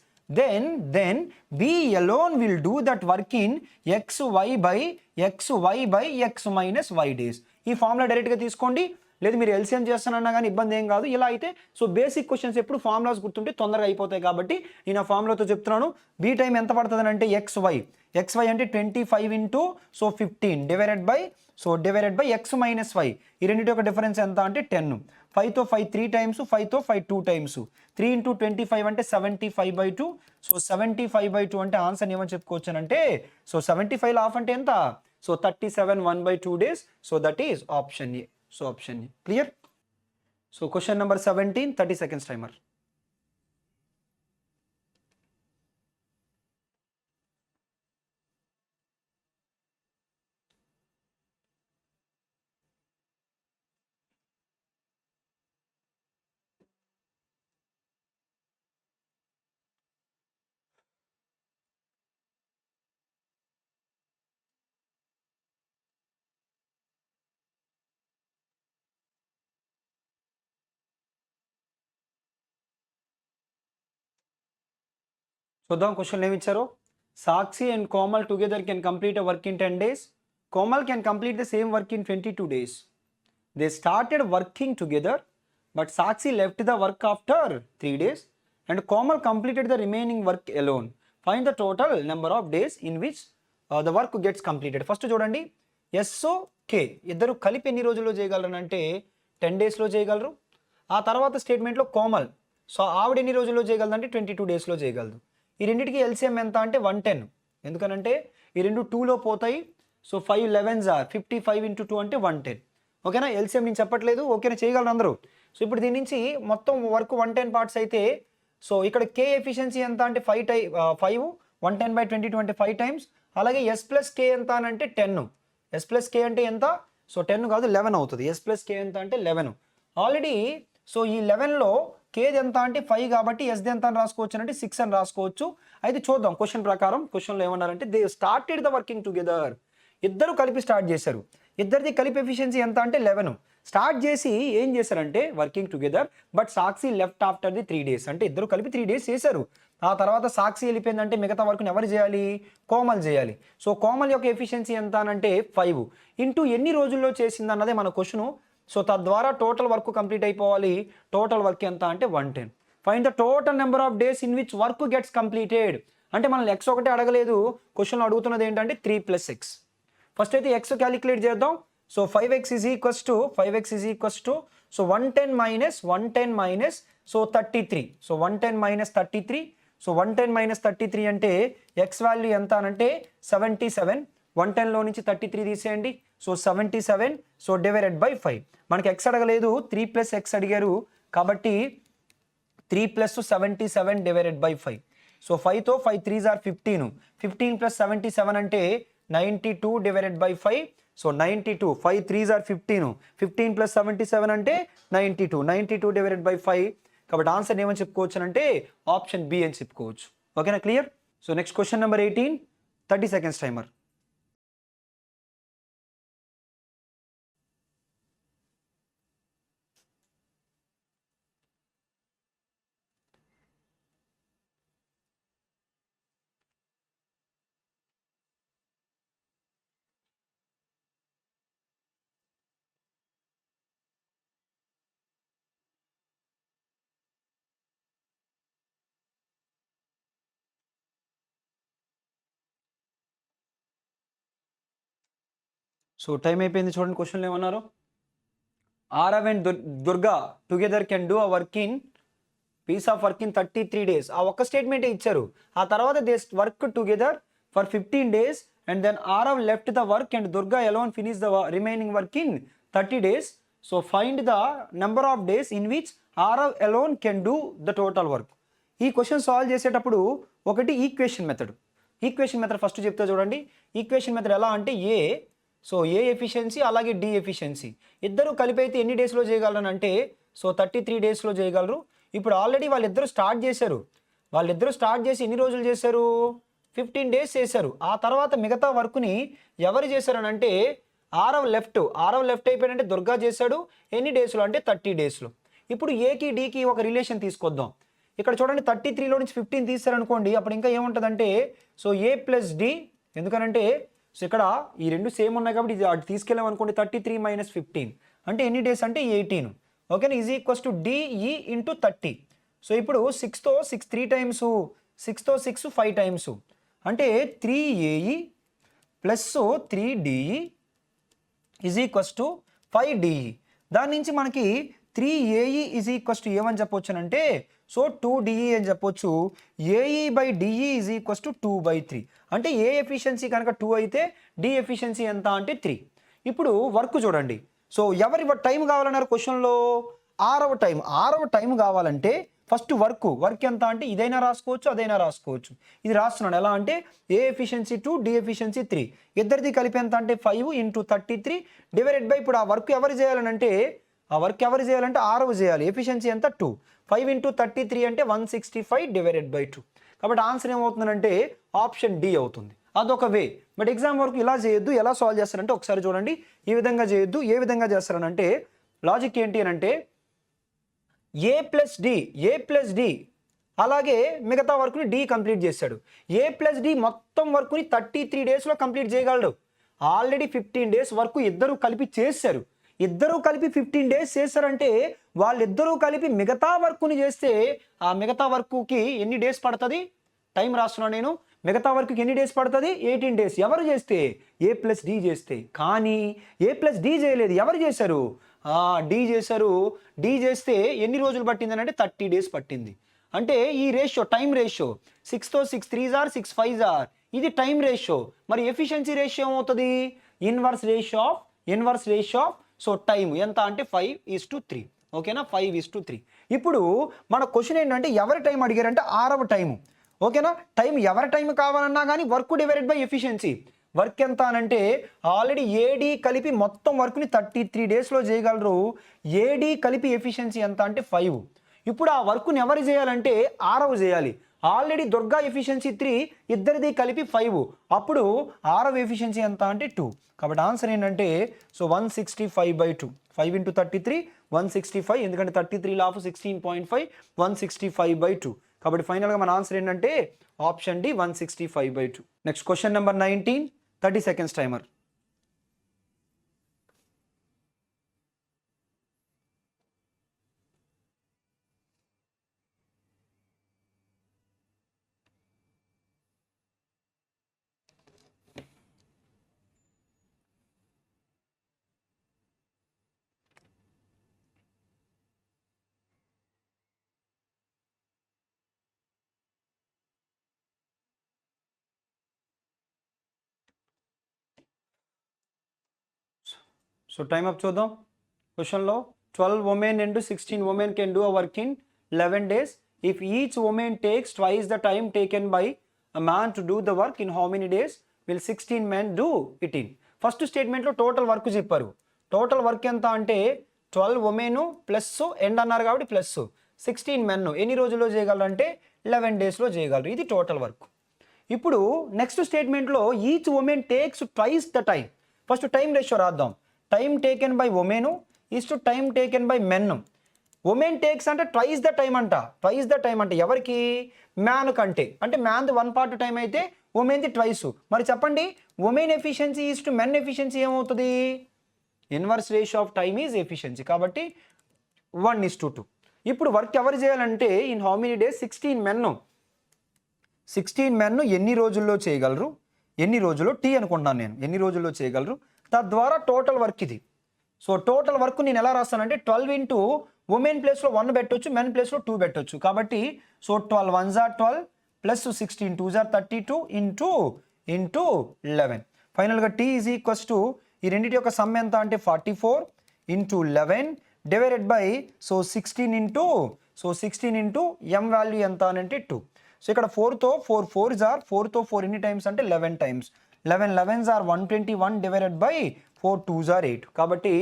then B alone will do that work in XY by X minus Y days. ఈ formula డైరెక్ట్గా తీసుకోండి, లేదు మీరు LCM చేస్తానన్నా కానీ ఇబ్బంది ఏం కాదు. ఇలా అయితే సో బేసిక్ క్వశ్చన్స్ ఎప్పుడు ఫార్ములాస్ గుర్తుంటే తొందరగా అయిపోతాయి కాబట్టి నేను ఆ ఫార్ములాతో చెప్తున్నాను. బీ టైం ఎంత పడుతుంది అంటే ఎక్స్వై అంటే 25 into so 15 divided by X minus Y. ఈ రెండింటి యొక్క డిఫరెన్స్ ఎంత అంటే 10. 5తో 5 3 టైమ్స్, 5తో 5 2 టైమ్స్, 3 ఇంటూ 25 అంటే 75/2. సో 75/2 అంటే ఆన్సర్ ఏమని చెప్పుకోవచ్చు అంటే సో 75 హాఫ్ అంటే ఎంత, so 37 1/2 days. So that is option A. So option A clear. So question number 17, 30 seconds timer. చూద్దాం క్వశ్చన్ ఏమి ఇచ్చారో. Sakshi and Komal together can complete a work in 10 days. Komal can complete the same work in 22 days. They started working together but Sakshi left the work after 3 days and Komal completed the remaining work alone. Find the total number of days in which the work gets completed. First చూడండి, S O కే ఇద్దరు కలిపి ఎన్ని రోజుల్లో చేయగలరు అంటే 10 daysలో చేయగలరు. ఆ తర్వాత స్టేట్మెంట్లో కోమల్ సో ఆవిడ ఎన్ని రోజుల్లో చేయగలదు అంటే 22 daysలో చేయగలదు. ఈ రెండింటికి ఎల్సిఎం ఎంత అంటే 110. ఎందుకనంటే ఈ రెండు 2లో పోతాయి. సో 5 11s ఆర్ 55 ఇంటూ 2 అంటే 110. ఓకేనా? ఎల్సిఎం నేను చెప్పట్లేదు, ఓకేనా? చేయగలరు అందరూ. సో ఇప్పుడు దీని నుంచి మొత్తం వర్క్ 110 పార్ట్స్ అయితే సో ఇక్కడ కే ఎఫిషియన్సీ ఎంత అంటే 5 110/22 అంటే 5 టైమ్స్. అలాగే ఎస్ ప్లస్ కే ఎంత అని అంటే 10. ఎస్ ప్లస్ కే అంటే ఎంత, సో 10 కాదు 11 అవుతుంది. ఎస్ ప్లస్ కే ఎంత అంటే 11. ఆల్రెడీ సో ఈ 11లో కేది ఎంత అంటే 5 కాబట్టి ఎస్ది ఎంత అని రాసుకోవచ్చు అంటే 6 అని రాసుకోవచ్చు. అయితే చూద్దాం క్వశ్చన్ ప్రకారం. క్వశ్చన్లో ఏమన్నారంటే they started the working together. ఇద్దరు కలిపి స్టార్ట్ చేశారు. ఇద్దరిది కలిపి ఎఫిషియన్సీ ఎంత అంటే 11. స్టార్ట్ చేసి ఏం చేశారంటే working together but Sakshi left after the 3 days. అంటే ఇద్దరు కలిపి 3 days చేశారు. ఆ తర్వాత సాక్షి వెళ్ళిపోయిందంటే మిగతా వర్క్ని ఎవరు చేయాలి, కోమల్ చేయాలి. సో కోమల్ యొక్క ఎఫిషియన్సీ ఎంత అనంటే 5 ఇంటూ ఎన్ని రోజుల్లో చేసింది అన్నదే మన క్వశ్చను. సో తద్వారా టోటల్ వర్క్ కంప్లీట్ అయిపోవాలి. టోటల్ వర్క్ ఎంత అంటే 110. Find the total number of days in which work gets completed. అంటే మనల్ని ఎక్స్ ఒకటే అడగలేదు, క్వశ్చన్లో అడుగుతున్నది ఏంటంటే 3 + x. ఫస్ట్ అయితే ఎక్స్ క్యాలిక్యులేట్ చేద్దాం. So 5x is equals to so 110 minus so 33. So 110 minus 33. So 110 minus 33 అంటే ఎక్స్ వాల్యూ ఎంత అనంటే 77. 110లో నుంచి 33 తీసేయండి. సో 77. So divided by 5. మనకి ఎక్స్ అడగలేదు, 3 + x అడిగారు కాబట్టి 3 + 77 డివైడెడ్ బై 5. సో 5తో 5 3s ఆర్ 15. 15 + 77 అంటే 92 divided by 5. So 92. 5 3s are 15. 15 + 77 అంటే 92. 92 డివైడెడ్ బై 5. కాబట్టి ఆన్సర్ ఏమని చెప్పుకోవచ్చు అంటే ఆప్షన్ బి అని చెప్పుకోవచ్చు. ఓకేనా? Clear. So next question number 18, 30 seconds timer. So time అయిపోయింది. చూడండి క్వశ్చన్లు ఏమన్నారు. Aarav and Durga together can do a work in peace of work in 33 days. ఆ ఒక్క స్టేట్మెంటే ఇచ్చారు. ఆ తర్వాత they work together for 15 days and then Arav left the work and Durga alone finished the remaining work in 30 days. So find the number of days in which Arav alone can do the total work. ఈ question solve చేసేటప్పుడు ఒకటి equation method. Equation method first చెప్తే చూడండి. Equation method ఎలా అంటే ఏ efficiency అలాగే D efficiency ఇద్దరు కలిపి అయితే ఎన్ని డేస్లో చేయగలరు అంటే 33 daysలో చేయగలరు. ఇప్పుడు ఆల్రెడీ వాళ్ళిద్దరూ స్టార్ట్ చేశారు. వాళ్ళిద్దరూ స్టార్ట్ చేసి ఎన్ని రోజులు చేశారు? 15 days చేశారు. ఆ తర్వాత మిగతా వర్క్ని ఎవరు చేశారని అంటే ఆరవ్ లెఫ్ట్ అయిపోయాడంటే దుర్గా చేశాడు. ఎన్ని డేస్లో అంటే 30 daysలో. ఇప్పుడు ఏకి డీకి ఒక రిలేషన్ తీసుకొద్దాం. ఇక్కడ చూడండి 33లో నుంచి 15 తీశారనుకోండి, అప్పుడు ఇంకా ఏముంటుందంటే ఏ ప్లస్ డి, ఎందుకనంటే ఇక్కడ ఈ రెండు సేమ్ ఉన్నాయి కాబట్టి ఇది అటు తీసుకెళ్ళాం అనుకోండి 33 - 15 అంటే ఎన్ని డేస్ అంటే 18. ఓకేనా, is equals to DE into 30. So ఇప్పుడు 6తో 6 3 టైమ్స్, 6తో 6 5 టైమ్స్ అంటే 3AE plus 3DE is equals to 5DE. దాని నుంచి మనకి 3AE ఈజ్ ఈక్వల్స్ టు ఏమని చెప్పొచ్చు అంటే 2DE అని చెప్పొచ్చు. AE/DE ఈజ్ ఈక్వల్స్ టు 2/3 అంటే ఏ ఎఫిషియన్సీ కనుక 2 అయితే డి ఎఫిషియన్సీ ఎంత అంటే 3. ఇప్పుడు వర్క్ చూడండి. ఎవరి టైం కావాలన్నారు క్వశ్చన్లో? ఆరవ టైం కావాలంటే ఫస్ట్ వర్క్ ఎంత అంటే ఇదైనా రాసుకోవచ్చు, అదైనా రాసుకోవచ్చు. ఇది రాస్తున్నాను ఎలా అంటే ఏ ఎఫిషియన్సీ 2, డి ఎఫిషియన్సీ 3, ఇద్దరిది కలిపి ఎంత అంటే 5 × 33 డివైడెడ్ బై ఇప్పుడు ఆ వర్క్ ఎవరు చేయాలంటే ఆరవ చేయాలి. ఎఫిషియన్సీ ఎంత 2, 5 × 33 అంటే 165 డివైడెడ్ బై 2. కాబట్టి ఆన్సర్ ఏమవుతుందంటే ఆప్షన్ డి అవుతుంది. అదొక వే. బట్ ఎగ్జామ్ వరకు ఇలా చేయొద్దు. ఎలా సాల్వ్ చేస్తారంటే ఒకసారి చూడండి. ఈ విధంగా చేయొద్దు. ఏ విధంగా చేస్తారనంటే లాజిక్ ఏంటి అని అంటే ఏ ప్లస్ డి అలాగే మిగతా వర్క్ని డి కంప్లీట్ చేశాడు. ఏ ప్లస్ డి మొత్తం వర్క్ని 33 daysలో కంప్లీట్ చేయగలడు. ఆల్రెడీ 15 days వరకు ఇద్దరు కలిపి చేశారు. ఇద్దరూ కలిపి 15 days చేశారంటే వాళ్ళిద్దరూ కలిపి మిగతా వర్క్ని చేస్తే ఆ మిగతా వర్క్కి ఎన్ని డేస్ పడుతుంది? టైం రాస్తున్నాను నేను. మిగతా వర్క్కి ఎన్ని డేస్ పడుతుంది? 18 days. ఎవరు చేస్తే? ఏ ప్లస్ డి చేస్తే. కానీ ఏ ప్లస్ డి చేయలేదు. ఎవరు చేశారు? డి చేశారు. డి చేస్తే ఎన్ని రోజులు పట్టిందని అంటే 30 days పట్టింది. అంటే ఈ రేషియో టైం రేషియో 6తో 6 3s are 6 5s are ఇది టైం రేషియో. మరి ఎఫిషియన్సీ రేషియో ఏమవుతుంది? ఇన్వర్స్ రేషియో ఆఫ్ టైం ఎంత అంటే 5:3. ఓకేనా, 5:3. ఇప్పుడు మన క్వశ్చన్ ఏంటంటే ఎవరి టైం అడిగారంటే ఆరవ టైము. ఓకేనా, టైం ఎవరి టైం కావాలన్నా కానీ work divided by efficiency. Work ఎంత అనంటే ఆల్రెడీ ఏడి కలిపి మొత్తం వర్క్ని 33 daysలో చేయగలరు. ఏడి కలిపి ఎఫిషియన్సీ ఎంత అంటే 5. ఇప్పుడు ఆ వర్క్ని ఎవరు చేయాలంటే ఆరవ చేయాలి. ఆల్రెడీ దుర్గా ఎఫిషియన్సీ 3, ఇద్దరిది కలిపి 5. అప్పుడు ఆరవ ఎఫిషియన్సీ ఎంత అంటే 2. కాబట్టి ఆన్సర్ ఏంటంటే 165/2. 5 × 33 165, ఎందుకంటే 33 లాఫ్ 16.5 165/2. కాబట్టి ఫైనల్గా మన ఆన్సర్ ఏంటంటే option D 165/2. Next question number 19, 30 seconds timer. Time up చూద్దాం. క్వశ్చన్లో 12 women and 16 women can do a work in 11 days. If each woman takes twice the time taken by a man to do the work, in how many days will 16 men do it in? First స్టేట్మెంట్లో total work చెప్పారు. Total work ఎంత అంటే 12 women plus end అన్నారు కాబట్టి plus 16 men ఎన్ని రోజుల్లో చేయగలరు అంటే 11 daysలో చేయగలరు. ఇది టోటల్ వర్క్. ఇప్పుడు నెక్స్ట్ స్టేట్మెంట్లో each women takes twice the time. First time ratio రాద్దాం. Time taken by women is to time taken by men. Women takes అంటే ట్వైస్ ద టైం అంట. ఎవరికి? మ్యాన్ కంటే. అంటే మ్యాన్ది 1 part టైం అయితే ఉమెన్ది ట్వైస్. మరి చెప్పండి, women efficiency is to men efficiency ఏమవుతుంది? Inverse ratio of time is efficiency. కాబట్టి 1:2. ఇప్పుడు వర్క్ ఎవరు చేయాలంటే in how many days 16 men ఎన్ని రోజుల్లో చేయగలరు? ఎన్ని రోజుల్లో టీ అనుకుంటున్నాను నేను, ఎన్ని రోజుల్లో చేయగలరు? తద్వారా టోటల్ వర్క్ ఇది. టోటల్ వర్క్ నేను ఎలా రాస్తానంటే 12 × ఉమెన్ ప్లేస్లో 1 పెట్టొచ్చు, మెన్ ప్లేస్లో 2 పెట్టొచ్చు. కాబట్టి so 12 1s are 12 plus 16 2s are 32 into 11. ఫైనల్గా టీ ఈజ్ ఈక్వల్స్ టు ఈ రెండింటి యొక్క సమ్ ఎంత అంటే 44 into 11 divided by so 16 into M value ఎంత అని అంటే 2. సో ఇక్కడ 4తో 4 ఎన్ని టైమ్స్ అంటే 11 times. 11 11s are 121 divided by 4 2s are 8. కాబట్టి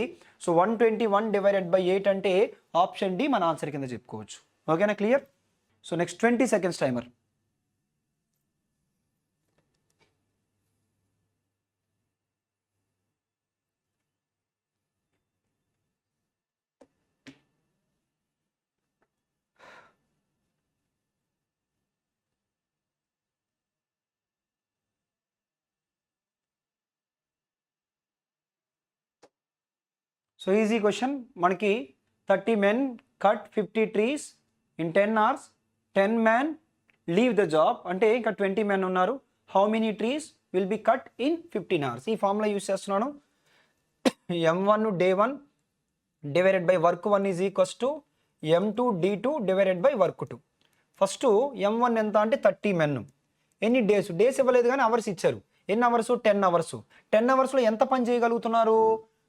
సో 121 డివైడెడ్ బై 8 అంటే ఆప్షన్ డి మన ఆన్సర్ కింద చెప్పుకోవచ్చు. ఓకేనా, clear? So next 20 seconds timer. So easy question. మనకి 30 men cut 50 trees in 10 hours. 10 men leave the job. అంటే ఇంకా 20 men ఉన్నారు. How many trees will be cut in 15 hours? ఈ ఫార్ములా యూస్ చేస్తున్నాను. M1 day 1 divided by work 1 is equals to M2 D2 divided by work 2. First M1 ఎంత అంటే 30 men. ఎన్ని days ఇవ్వలేదు కానీ అవర్స్ ఇచ్చారు. ఎన్ని అవర్స్? 10 అవర్స్. 10 అవర్స్లో ఎంత పని చేయగలుగుతున్నారు?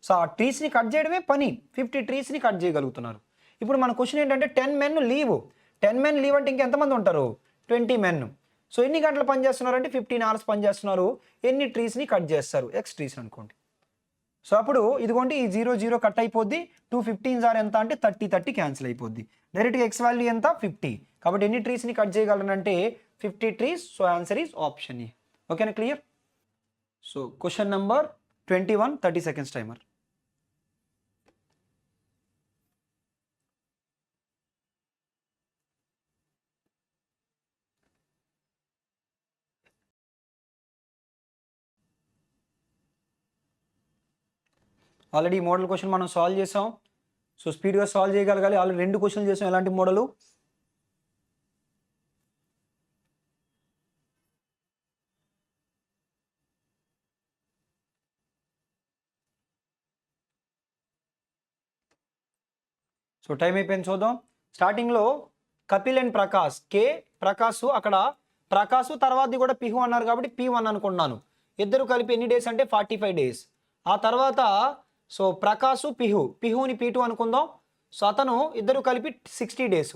సో ఆ ట్రీస్ని కట్ చేయడమే పని. 50 ట్రీస్ని కట్ చేయగలుగుతున్నారు. ఇప్పుడు మన క్వశ్చన్ ఏంటంటే 10 men లీవ్. 10 men లీవ్ అంటే ఇంకెంతమంది ఉంటారు? 20 men. సో ఎన్ని గంటలు పని చేస్తున్నారు అంటే 15 hours పని చేస్తున్నారు. ఎన్ని ట్రీస్ని కట్ చేస్తారు? X ట్రీస్ అనుకోండి. సో అప్పుడు ఇదిగోండి ఈ 0 0 కట్ అయిపోద్ది. 2 15s are ఎంత అంటే 30 క్యాన్సిల్ అయిపోద్ది. డైరెక్ట్గా X వాల్యూ ఎంత? 50. కాబట్టి ఎన్ని ట్రీస్ని కట్ చేయగలనంటే 50 trees. So answer is option A. ఓకేనా, clear? So question number 21 30 seconds timer. Already model question మనం సాల్వ్ చేసాం. సో స్పీడ్గా సాల్వ్ చేయగలగాలి. ఆల్రెడీ 2 క్వశ్చన్లు చేసాం. ఎలాంటి మోడలు? సో టైం అయిపోయింది, చూద్దాం. స్టార్టింగ్లో కపిల్ అండ్ ప్రకాష్. ప్రకాష్ అక్కడ ప్రకాష్ తర్వాతది కూడా పిహు అన్నారు కాబట్టి P1 అనుకున్నాను. ఇద్దరు కలిపి ఎన్ని డేస్ అంటే 45 days. ఆ తర్వాత సో ప్రకాష్ పిహుని P2 అనుకుందాం. సో అతను ఇద్దరు కలిపి 60 days.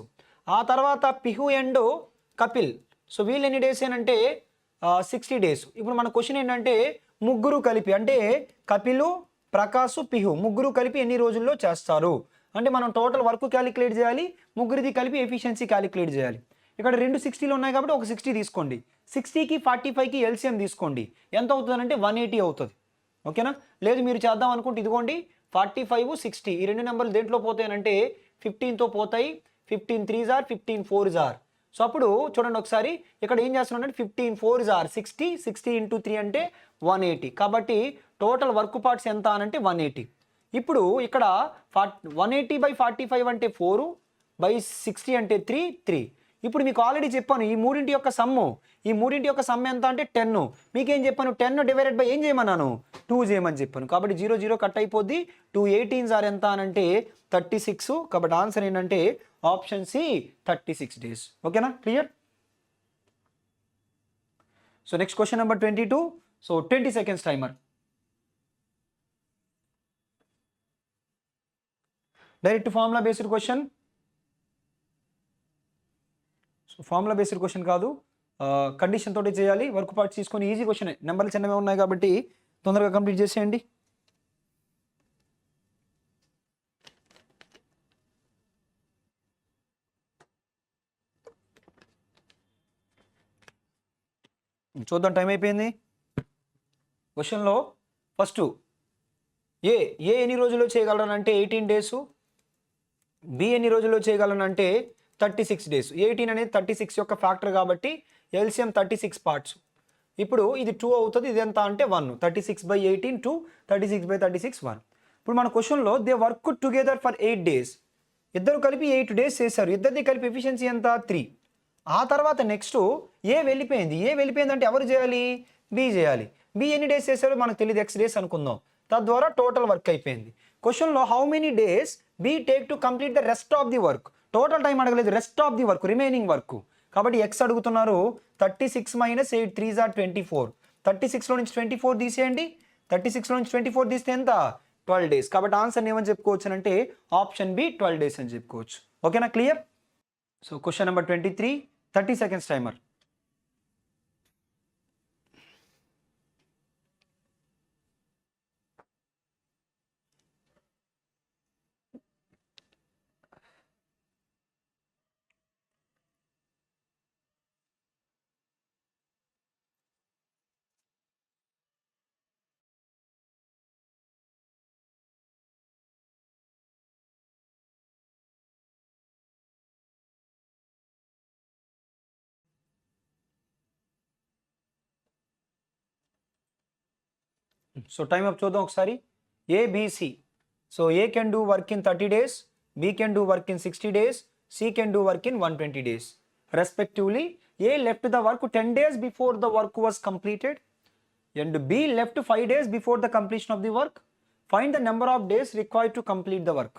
ఆ తర్వాత పిహు అండ్ కపిల్ సో వీళ్ళు ఎన్ని డేస్ అంటే 60 days. ఇప్పుడు మన క్వశ్చన్ ఏంటంటే ముగ్గురు కలిపి అంటే కపిలు ప్రకాష్ పిహు ముగ్గురు కలిపి ఎన్ని రోజుల్లో చేస్తారు అంటే మనం టోటల్ వర్క్ క్యాలిక్యులేట్ చేయాలి. ముగ్గురిది కలిపి ఎఫిషియన్సీ క్యాలిక్యులేట్ చేయాలి. ఇక్కడ 2 60లు ఉన్నాయి కాబట్టి ఒక 60 తీసుకోండి. 60కి 45కి ఎల్సిఎం తీసుకోండి. ఎంత అవుతుందంటే 180 అవుతుంది. ఓకేనా? లేదు మీరు చేద్దాం అనుకుంటే ఇదిగోండి 45 60 ఈ రెండు నెంబర్లు దేంట్లో పోతాయనంటే 15తో పోతాయి. 15 3s are 15 4s are. So అప్పుడు చూడండి ఒకసారి ఇక్కడ ఏం చేస్తున్నానంటే 15 4s are 60 60 ఇంటూ 3 అంటే 180. కాబట్టి టోటల్ వర్క్ పార్ట్స్ ఎంత అనంటే 180. ఇప్పుడు ఇక్కడ 180/45 అంటే 4/60 అంటే 3. ఇప్పుడు మీకు ఆల్రెడీ చెప్పాను ఈ మూడింటి యొక్క సమ్ ఎంత అంటే 10. మీకేం చెప్పాను 10 డివైడెడ్ బై ఏం చేయమన్నాను 2 చేయమని చెప్పాను. కాబట్టి 0 0 కట్ అయిపోద్ది. 2 18s are ఎంత అనంటే 36. కాబట్టి ఆన్సర్ ఏంటంటే ఆప్షన్ సి 36 days. ఓకేనా, clear? So next question number 22. So 20 seconds timer. Direct formula based question. So formula based question కాదు, కండిషన్ తోటి చేయాలి. వర్క్ పార్ట్స్ తీసుకొని ఈజీ క్వశ్చన్. నెంబర్లు చిన్నవే ఉన్నాయి కాబట్టి తొందరగా కంప్లీట్ చేసేయండి. చూద్దాం, టైం అయిపోయింది. క్వశ్చన్లో ఫస్ట్ ఏ ఎన్ని రోజుల్లో చేయగలరనంటే 18 days. బి ఎన్ని రోజుల్లో చేయగలనంటే 36 days. 18 అనేది 36 యొక్క ఫ్యాక్టర్ కాబట్టి ఎల్సిఎం 36 parts. ఇప్పుడు ఇది 2 అవుతుంది. ఇది ఎంత అంటే 1. 36/18 2 36/36 1. ఇప్పుడు మన క్వశ్చన్లో they work together for 8 days. ఇద్దరు కలిపి 8 days చేశారు. ఇద్దరిది కలిపి ఎఫిషియన్సీ ఎంత 3. ఆ తర్వాత నెక్స్ట్ ఏ వెళ్ళిపోయింది అంటే ఎవరు చేయాలి? బి చేయాలి. బి ఎన్ని డేస్ చేశారో మనకు తెలియదు. X days అనుకుందాం. తద్వారా టోటల్ వర్క్ అయిపోయింది. క్వశ్చన్లో how many days B take to complete the rest of the work, total time అడగలేదు, rest of the work, remaining work. కాబట్టి ఎక్స్ అడుగుతున్నారు. 36 - 8 3 = 24. 36లో నుంచి 24 తీసేయండి. 36లో నుంచి 24 తీస్తే ఎంత? 12 డేస్. కాబట్టి ఆన్సర్ ఏమని చెప్పుకోవచ్చు అంటే ఆప్షన్ బి 12 డేస్ అని చెప్పుకోవచ్చు. ఓకేనా, clear? So question number 23, 30 seconds timer. So time up చూద్దాం ఒకసారి. A B C. So A can do work in 30 days, B can do work in 60 days, C can do work in 120 days. Respectively, A left the work 10 days before the work was completed and B left 5 days before the completion of the work. Find the number of days required to complete the work.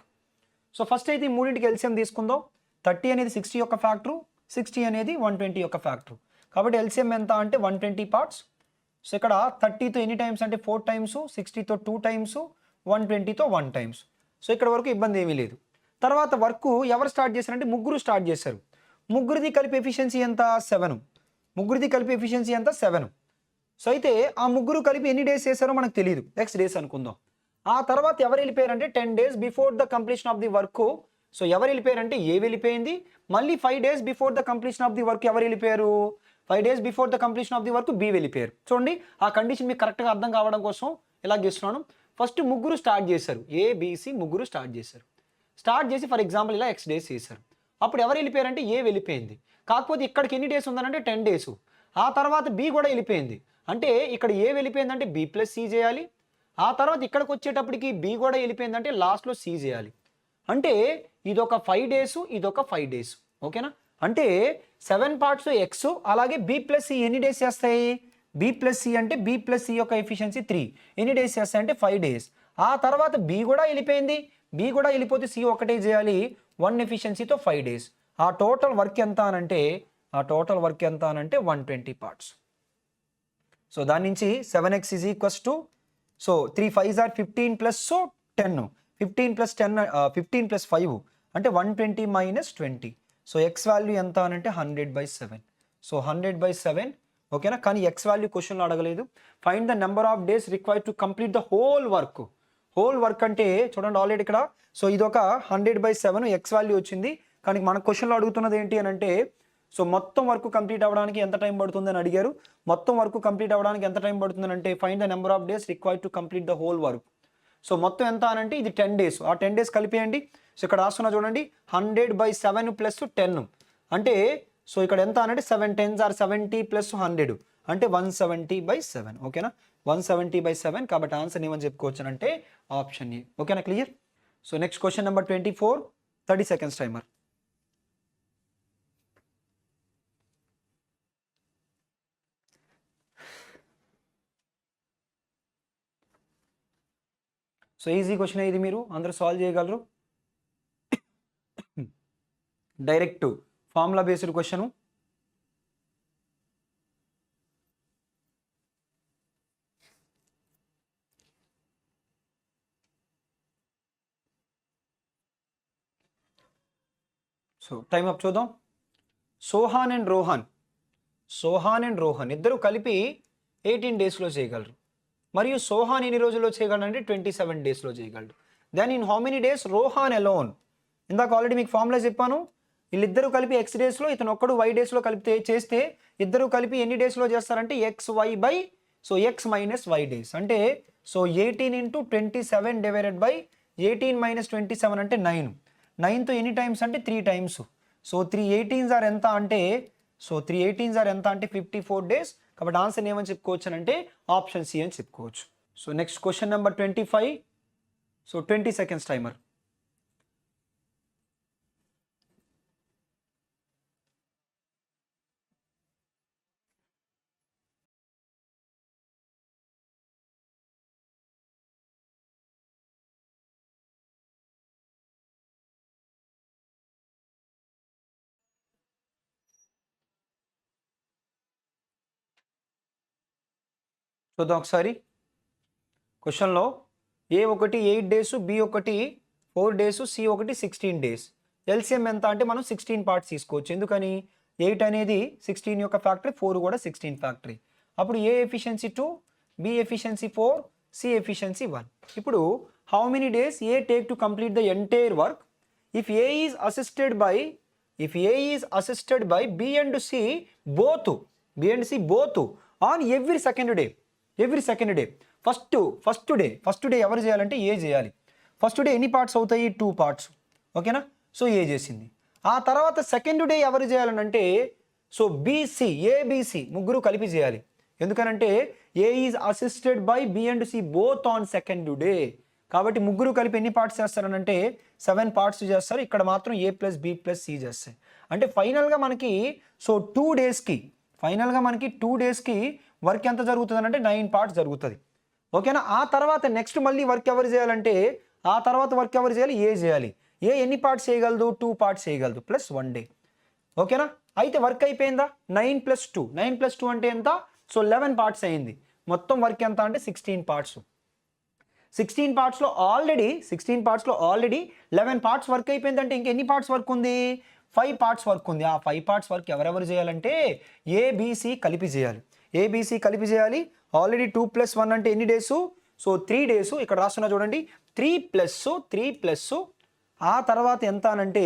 So first అయితే ఈ మూడింటికి LCM తీసుకుందాం. 30 అనేది 60 యొక్క factor, 60 అనేది 120 యొక్క factor. కాబట్టి LCM ఎంత అంటే 120 పార్ట్స్. సో ఇక్కడ 30తో ఎన్ని టైమ్స్ అంటే 4 టైమ్స్, 60తో 2 టైమ్స్, 120తో 1 టైమ్స్. సో ఇక్కడ వరకు ఇబ్బంది ఏమీ లేదు. తర్వాత వర్క్ ఎవరు స్టార్ట్ చేశారంటే ముగ్గురు స్టార్ట్ చేశారు. ముగ్గురిది కలిపి ఎఫిషియన్సీ ఎంత? 7. ముగ్గురిది కలిపి ఎఫిషియన్సీ ఎంత? 7. సో అయితే ఆ ముగ్గురు కలిపి ఎన్ని డేస్ చేశారో మనకు తెలియదు, నెక్స్ట్ డేస్ అనుకుందాం. ఆ తర్వాత ఎవరు వెళ్ళిపోయారంటే 10 days before the completion of the work. సో ఎవరు వెళ్ళిపోయారంటే ఏ వెళ్ళిపోయింది. మళ్ళీ 5 days before the completion of the work ఎవరు వెళ్ళిపోయారు? 5 days before the completion of the work B వెళ్ళిపోయారు. చూడండి, ఆ కండిషన్ మీకు కరెక్ట్గా అర్థం కావడం కోసం ఇలా చేస్తున్నాను. ఫస్ట్ ముగ్గురు స్టార్ట్ చేశారు, ఏబిసి ముగ్గురు స్టార్ట్ చేశారు. స్టార్ట్ చేసి ఫర్ ఎగ్జాంపుల్ ఇలా X డేస్ చేశారు. అప్పుడు ఎవరు వెళ్ళిపోయారంటే ఏ వెళ్ళిపోయింది. కాకపోతే ఇక్కడికి ఎన్ని డేస్ ఉందనంటే 10 days. ఆ తర్వాత బి కూడా వెళ్ళిపోయింది. అంటే ఇక్కడ ఏ వెళ్ళిపోయిందంటే బి ప్లస్ సి చేయాలి. ఆ తర్వాత ఇక్కడికి వచ్చేటప్పటికి బి కూడా వెళ్ళిపోయిందంటే లాస్ట్లో సి చేయాలి. అంటే ఇదొక 5 days, ఇదొక 5 days. ఓకేనా? అంటే 7 parts ఎక్స్, అలాగే బి ప్లస్ సి ఎన్ని డేస్ చేస్తాయి? బి ప్లస్ సి అంటే బి ప్లస్ సి యొక్క ఎఫిషియన్సీ 3. ఎన్ని డేస్ చేస్తాయి అంటే 5 days. ఆ తర్వాత బి కూడా వెళ్ళిపోయింది. బి కూడా వెళ్ళిపోతే సి ఒకటే చేయాలి, 1 ఎఫిషియన్సీతో 5 days. ఆ టోటల్ వర్క్ ఎంత అనంటే 120 parts. సో దాని నుంచి 7x is equals to, so 3 5s are 15 plus 10, 15 plus 10 15 plus 5 అంటే 120 - 20. సో ఎక్స్ వాల్యూ ఎంత అనంటే 100/7. సో 100/7. ఓకేనా? కానీ ఎక్స్ వాల్యూ క్వశ్చన్లో అడగలేదు. Find the number of days required to complete the whole work. Whole work అంటే చూడండి ఆల్రెడీ ఇక్కడ, సో ఇది ఒక 100/7 ఎక్స్ వాల్యూ వచ్చింది. కానీ మన క్వశ్చన్లో అడుగుతున్నది ఏంటి అని అంటే, సో మొత్తం వర్క్ కంప్లీట్ అవ్వడానికి ఎంత టైం పడుతుందని అడిగారు. మొత్తం వర్క్ కంప్లీట్ అవ్వడానికి ఎంత టైం పడుతుందని అంటే find the number of days required to complete the whole work. So మొత్తం ఎంత అనంటే ఇది 10 days. ఆ 10 days కలిపేయండి. సో ఇక్కడ రాస్తున్నా చూడండి, 100/7 ప్లస్ 10 అంటే, సో ఇక్కడ ఎంత అనంటే 7 10s are 70 ప్లస్ 100 అంటే 170/7. ఓకేనా? 170/7. కాబట్టి ఆన్సర్ ఏమని చెప్పుకోవచ్చు అంటే ఆప్షన్ ఏ. ఓకేనా, clear? So next question number 24, 30 seconds timer. So easy question ఇది, మీరు అందరూ సాల్వ్ చేయగలరు. Direct formula based question. So time up చూద్దాం. సోహాన్ అండ్ రోహన్ ఇద్దరు కలిపి 18 daysలో చేయగలరు. మరియు సోహాన్ ఎన్ని రోజుల్లో చేయగలరు అంటే 27 daysలో చేయగలరు. Then in how many days Rohan alone? ఇందాక ఆల్రెడీ మీకు ఫార్ములా చెప్పాను. వీళ్ళిద్దరూ కలిపి X daysలో, ఇతను ఒక్కడు Y daysలో కలిపితే చేస్తే ఇద్దరు కలిపి ఎన్ని డేస్లో చేస్తారంటే XY so X - Y days. అంటే సో 18 × 27 డివైడెడ్ బై 18 - 27 అంటే 9. 9తో ఎన్ని టైమ్స్ అంటే 3 times. సో 3 18s are ఎంత అంటే, సో 3 18s are ఎంత అంటే 54 days. కాబట్టి ఆన్సర్ ఏమని చెప్పుకోవచ్చు అంటే ఆప్షన్ సి అని చెప్పుకోవచ్చు. So next question number 25, so 20 seconds timer. చూద్దాం ఒకసారి. క్వశ్చన్లో ఏ ఒకటి 8 డేస్, బి ఒకటి 4 డేస్, సి ఒకటి 16 డేస్. ఎల్సిఎం ఎంత అంటే మనం 16 పార్ట్స్ తీసుకోవచ్చు. ఎందుకని 8 అనేది 16 యొక్క ఫ్యాక్టరీ, 4 కూడా 16 ఫ్యాక్టరీ. అప్పుడు A efficiency 2, B efficiency 4, C efficiency 1. ఇప్పుడు how many days A take to complete the entire work if A is assisted by B and C both on every second day. First day ఎవరు చేయాలంటే ఏ చేయాలి. First day ఎన్ని parts అవుతాయి? 2 parts. ఓకేనా? So ఏ చేసింది. ఆ తర్వాత సెకండ్ డే ఎవరు చేయాలనంటే సో ఏబిసి ముగ్గురు కలిపి చేయాలి. ఎందుకనంటే A is assisted by B and C both on second day. కాబట్టి ముగ్గురు కలిపి ఎన్ని పార్ట్స్ చేస్తారనంటే 7 పార్ట్స్ చేస్తారు. ఇక్కడ మాత్రం ఏ ప్లస్ బి ప్లస్ సి చేస్తాయి. అంటే ఫైనల్గా మనకి సో 2 డేస్కి వర్క్ ఎంత జరుగుతుంది అంటే 9 పార్ట్స్ జరుగుతుంది. ఓకేనా? ఆ తర్వాత నెక్స్ట్ మళ్ళీ వర్క్ ఎవరు చేయాలంటే ఏ చేయాలి. ఏ ఎన్ని పార్ట్స్ చేయగలదు? 2 పార్ట్స్ చేయగలదు ప్లస్ 1 డే. ఓకేనా? అయితే వర్క్ అయిపోయిందా? 9 + 2 అంటే ఎంత? సో 11 పార్ట్స్ అయింది. మొత్తం వర్క్ ఎంత అంటే 16 పార్ట్స్. 16 పార్ట్స్లో ఆల్రెడీ 11 పార్ట్స్ వర్క్ అయిపోయిందంటే ఇంకెన్ని పార్ట్స్ వర్క్ ఉంది? 5 పార్ట్స్ వర్క్ ఉంది. ఆ 5 పార్ట్స్ వర్క్ ఎవరెవరు చేయాలంటే ఏబిసి కలిపి చేయాలి. ఆల్రెడీ 2 + 1 అంటే ఎన్ని డేసు? So 3 days. ఇక్కడ రాస్తున్నా చూడండి, 3 ప్లస్ ఆ తర్వాత ఎంత అనంటే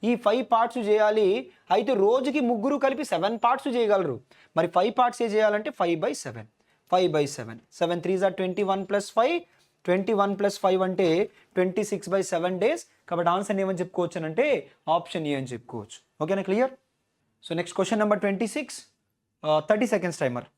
ఈ 5 పార్ట్స్ చేయాలి. అయితే రోజుకి ముగ్గురు కలిపి 7 పార్ట్స్ చేయగలరు. మరి 5 పార్ట్స్ చేయాలంటే 5/7. 7 3 21 + 5, 21 + 5 అంటే 26/7 డేస్. కాబట్టి ఆన్సర్ ఏమని చెప్పుకోవచ్చు అంటే ఆప్షన్ ఏ అని చెప్పుకోవచ్చు. ఓకేనా? Clear? So next question number 26, 30 seconds timer.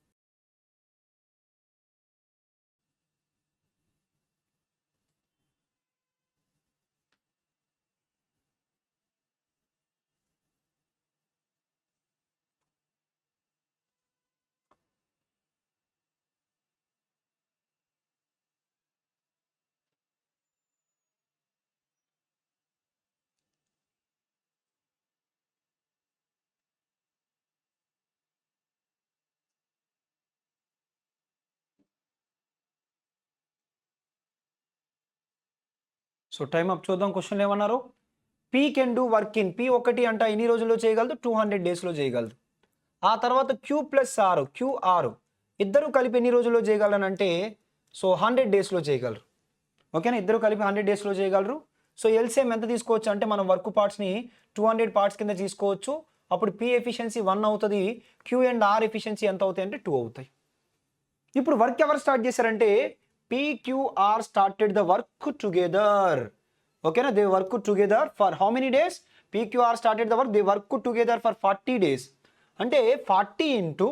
So time up చూద్దాం. క్వశ్చన్లు ఏమన్నారు? P can do work in P ఒకటి అంట ఎన్ని రోజుల్లో చేయగలదు? 200 డేస్లో చేయగలదు. ఆ తర్వాత క్యూఆర్ ఇద్దరు కలిపి ఎన్ని రోజుల్లో చేయగలనంటే సో 100 డేస్లో చేయగలరు. ఓకేనా? ఇద్దరు కలిపి 100 డేస్లో చేయగలరు. సో ఎల్సిఎం ఎంత తీసుకోవచ్చు అంటే మనం వర్క్ పార్ట్స్ని 200 పార్ట్స్ కింద తీసుకోవచ్చు. అప్పుడు పీ ఎఫిషియన్సీ 1 అవుతుంది. క్యూ అండ్ ఆర్ ఎఫిషియన్సీ ఎంత అవుతాయి అంటే 2 అవుతాయి. ఇప్పుడు వర్క్ ఎవరు స్టార్ట్ చేశారంటే PQR started the work together. ఓకేనా? They work together for how many days? PQR started the work, they work together for 40 days. అంటే 40 ఇంటూ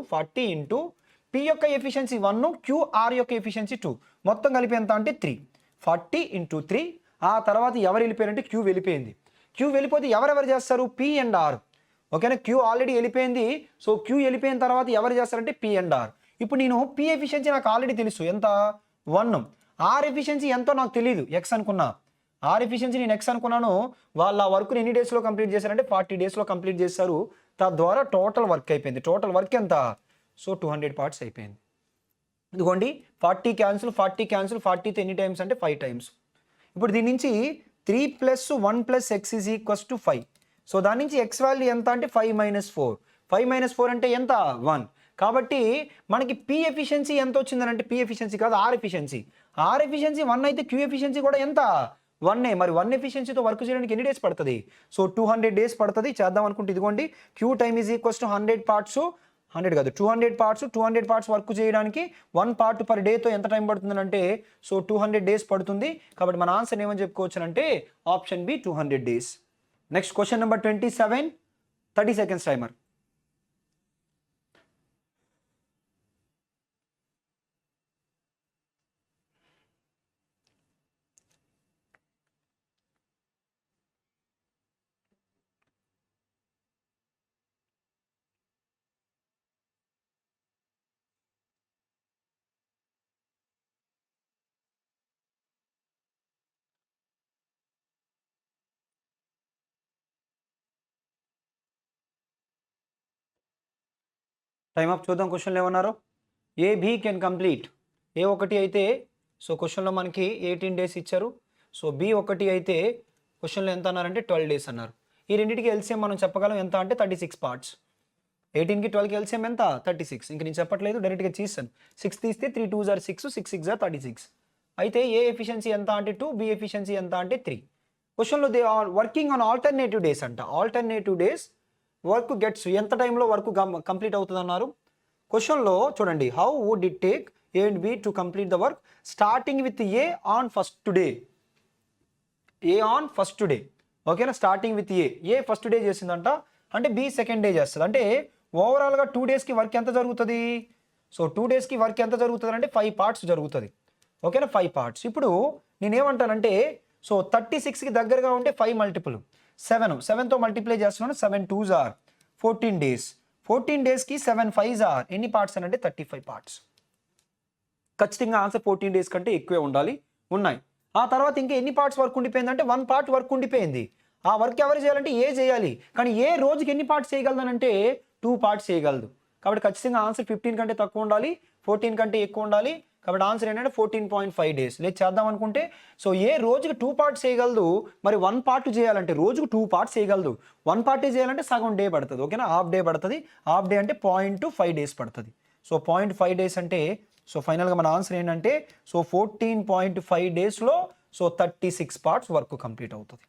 పి యొక్క ఎఫిషియన్సీ 1, క్యూఆర్ యొక్క ఎఫిషియన్సీ 2, మొత్తం కలిపి ఎంత అంటే 3. 40 × 3. ఆ తర్వాత ఎవరు వెళ్ళిపోయారంటే క్యూ వెళ్ళిపోయింది. క్యూ వెళ్ళిపోతే ఎవరెవరు చేస్తారు? P and R. ఓకేనా? క్యూ ఆల్రెడీ వెళ్ళిపోయింది. సో క్యూ వెళ్ళిపోయిన తర్వాత ఎవరు చేస్తారంటే పి అండ్ ఆర్. ఇప్పుడు నేను పి ఎఫిషియన్సీ నాకు ఆల్రెడీ తెలుసు ఎంత? 1. ఆర్ ఎఫిషియన్సీ ఎంతో నాకు తెలియదు, ఎక్స్ అనుకున్నా. ఆర్ ఎఫిషియన్సీ నేను ఎక్స్ అనుకున్నాను. వాళ్ళ వర్క్ని ఎన్ని డేస్లో కంప్లీట్ చేశారంటే 40 డేస్లో కంప్లీట్ చేశారు. తద్వారా టోటల్ వర్క్ అయిపోయింది. టోటల్ వర్క్ ఎంత? సో 200 పార్ట్స్ అయిపోయింది. ఇదిగోండి 40 క్యాన్సిల్ 40తో ఎన్ని టైమ్స్ అంటే 5 టైమ్స్. ఇప్పుడు దీని నుంచి 3 + 1 + x = 5. సో దాని నుంచి ఎక్స్ వాల్యూ ఎంత అంటే 5 - 4. 5 - 4 అంటే ఎంత? 1. కాబట్టి మనకి పి ఎఫిషియన్సీ ఎంత వచ్చిందనంటే పి ఎఫిషియన్సీ కాదు, ఆర్ ఎఫిషియన్సీ. ఆర్ ఎఫిషియన్సీ 1 అయితే క్యూ ఎఫిషియన్సీ కూడా ఎంత? 1. మరి 1 ఎఫిషియన్సీతో వర్క్ చేయడానికి ఎన్ని డేస్ పడుతుంది? సో 200 డేస్ పడుతుంది. చేద్దాం అనుకుంటే ఇదిగోండి క్యూ టైమ్ = 100 పార్ట్స్, 100 కాదు 200 పార్ట్స్. 200 పార్ట్స్ వర్క్ చేయడానికి 1 పార్ట్ పర్ డేతో ఎంత టైం పడుతుంది అంటే సో 200 డేస్ పడుతుంది. కాబట్టి మన ఆన్సర్ ఏమని చెప్పుకోవచ్చు అంటే option B 200 days. Next question number 27, 30 seconds timer. Time up చూద్దాం. క్వశ్చన్లు ఏమన్నారు? A B can complete A1 అయితే సో క్వశ్చన్లో మనకి 18 డేస్ ఇచ్చారు. సో B1 అయితే క్వశ్చన్లో ఎంత అన్నారంటే 12 డేస్ అన్నారు. ఈ రెండింటికి ఎల్సిఎం మనం చెప్పగలం ఎంత అంటే 36 పార్ట్స్. 18కి 12కి ఎల్సిఎం ఎంత 36. ఇంక నేను చెప్పట్లేదు, డైరెక్ట్గా తీస్తాను. 6 తీస్తే 3 2s are 6, 6 6s are 36. అయితే ఏ ఎఫిషియన్సీ ఎంత అంటే 2, బి ఎఫిషియన్సీ ఎంత అంటే 3. క్వశ్చన్లో they are working on alternative days అంట. ఆల్టర్నేటివ్ డేస్ వర్క్ గెట్స్ ఎంత టైంలో వర్క్ కంప్లీట్ అవుతుంది అన్నారు. క్వశ్చన్లో చూడండి, how would it take A and B to complete the work starting with A on first day. A on first day, ఓకేనా. Starting with A first day చేసిందంట, అంటే B second day చేస్తుంది. అంటే ఓవరాల్గా 2 డేస్కి వర్క్ ఎంత జరుగుతుంది. సో 2 డేస్కి వర్క్ ఎంత జరుగుతుంది అంటే 5 పార్ట్స్ జరుగుతుంది, ఓకేనా. 5 పార్ట్స్. ఇప్పుడు నేనేమంటానంటే సో 36కి దగ్గరగా ఉంటే 5 మల్టిపుల్ 7తో మల్టిప్లై చేస్తున్నాను. 7 2s are 14 డేస్. 14 డేస్కి 7 5s are ఎన్ని పార్ట్స్ అని అంటే 35 పార్ట్స్. ఖచ్చితంగా ఆన్సర్ 14 డేస్ కంటే ఎక్కువే ఉండాలి, ఉన్నాయి. ఆ తర్వాత ఇంకా ఎన్ని పార్ట్స్ వర్క్ ఉండిపోయిందంటే 1 పార్ట్ వర్క్ ఉండిపోయింది. ఆ వర్క్ ఎవరు చేయాలంటే ఏ చేయాలి, కానీ ఏ రోజుకి ఎన్ని పార్ట్స్ చేయగలదనంటే 2 పార్ట్స్ చేయగలదు. కాబట్టి ఖచ్చితంగా ఆన్సర్ 15 కంటే తక్కువ ఉండాలి, 14 కంటే ఎక్కువ ఉండాలి. కాబట్టి ఆన్సర్ ఏంటంటే 14.5 డేస్. లేదు చేద్దాం అనుకుంటే సో ఏ రోజుకి 2 పార్ట్స్ చేయగలదు, మరి 1 పార్ట్ చేయాలంటే రోజుకు 2 పార్ట్స్ చేయగలదు. 1 పార్ట్ చేయాలంటే సగం డే పడుతుంది, ఓకేనా. హాఫ్ డే పడుతుంది. హాఫ్ డే అంటే 0.5 డేస్ పడుతుంది. సో 0.5 డేస్ అంటే సో ఫైనల్గా మన ఆన్సర్ ఏంటంటే సో 14.5 డేస్లో సో 36 పార్ట్స్ వర్క్ కంప్లీట్ అవుతుంది,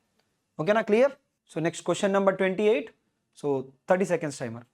ఓకేనా. Clear. So next question number 28. So 30 seconds timer.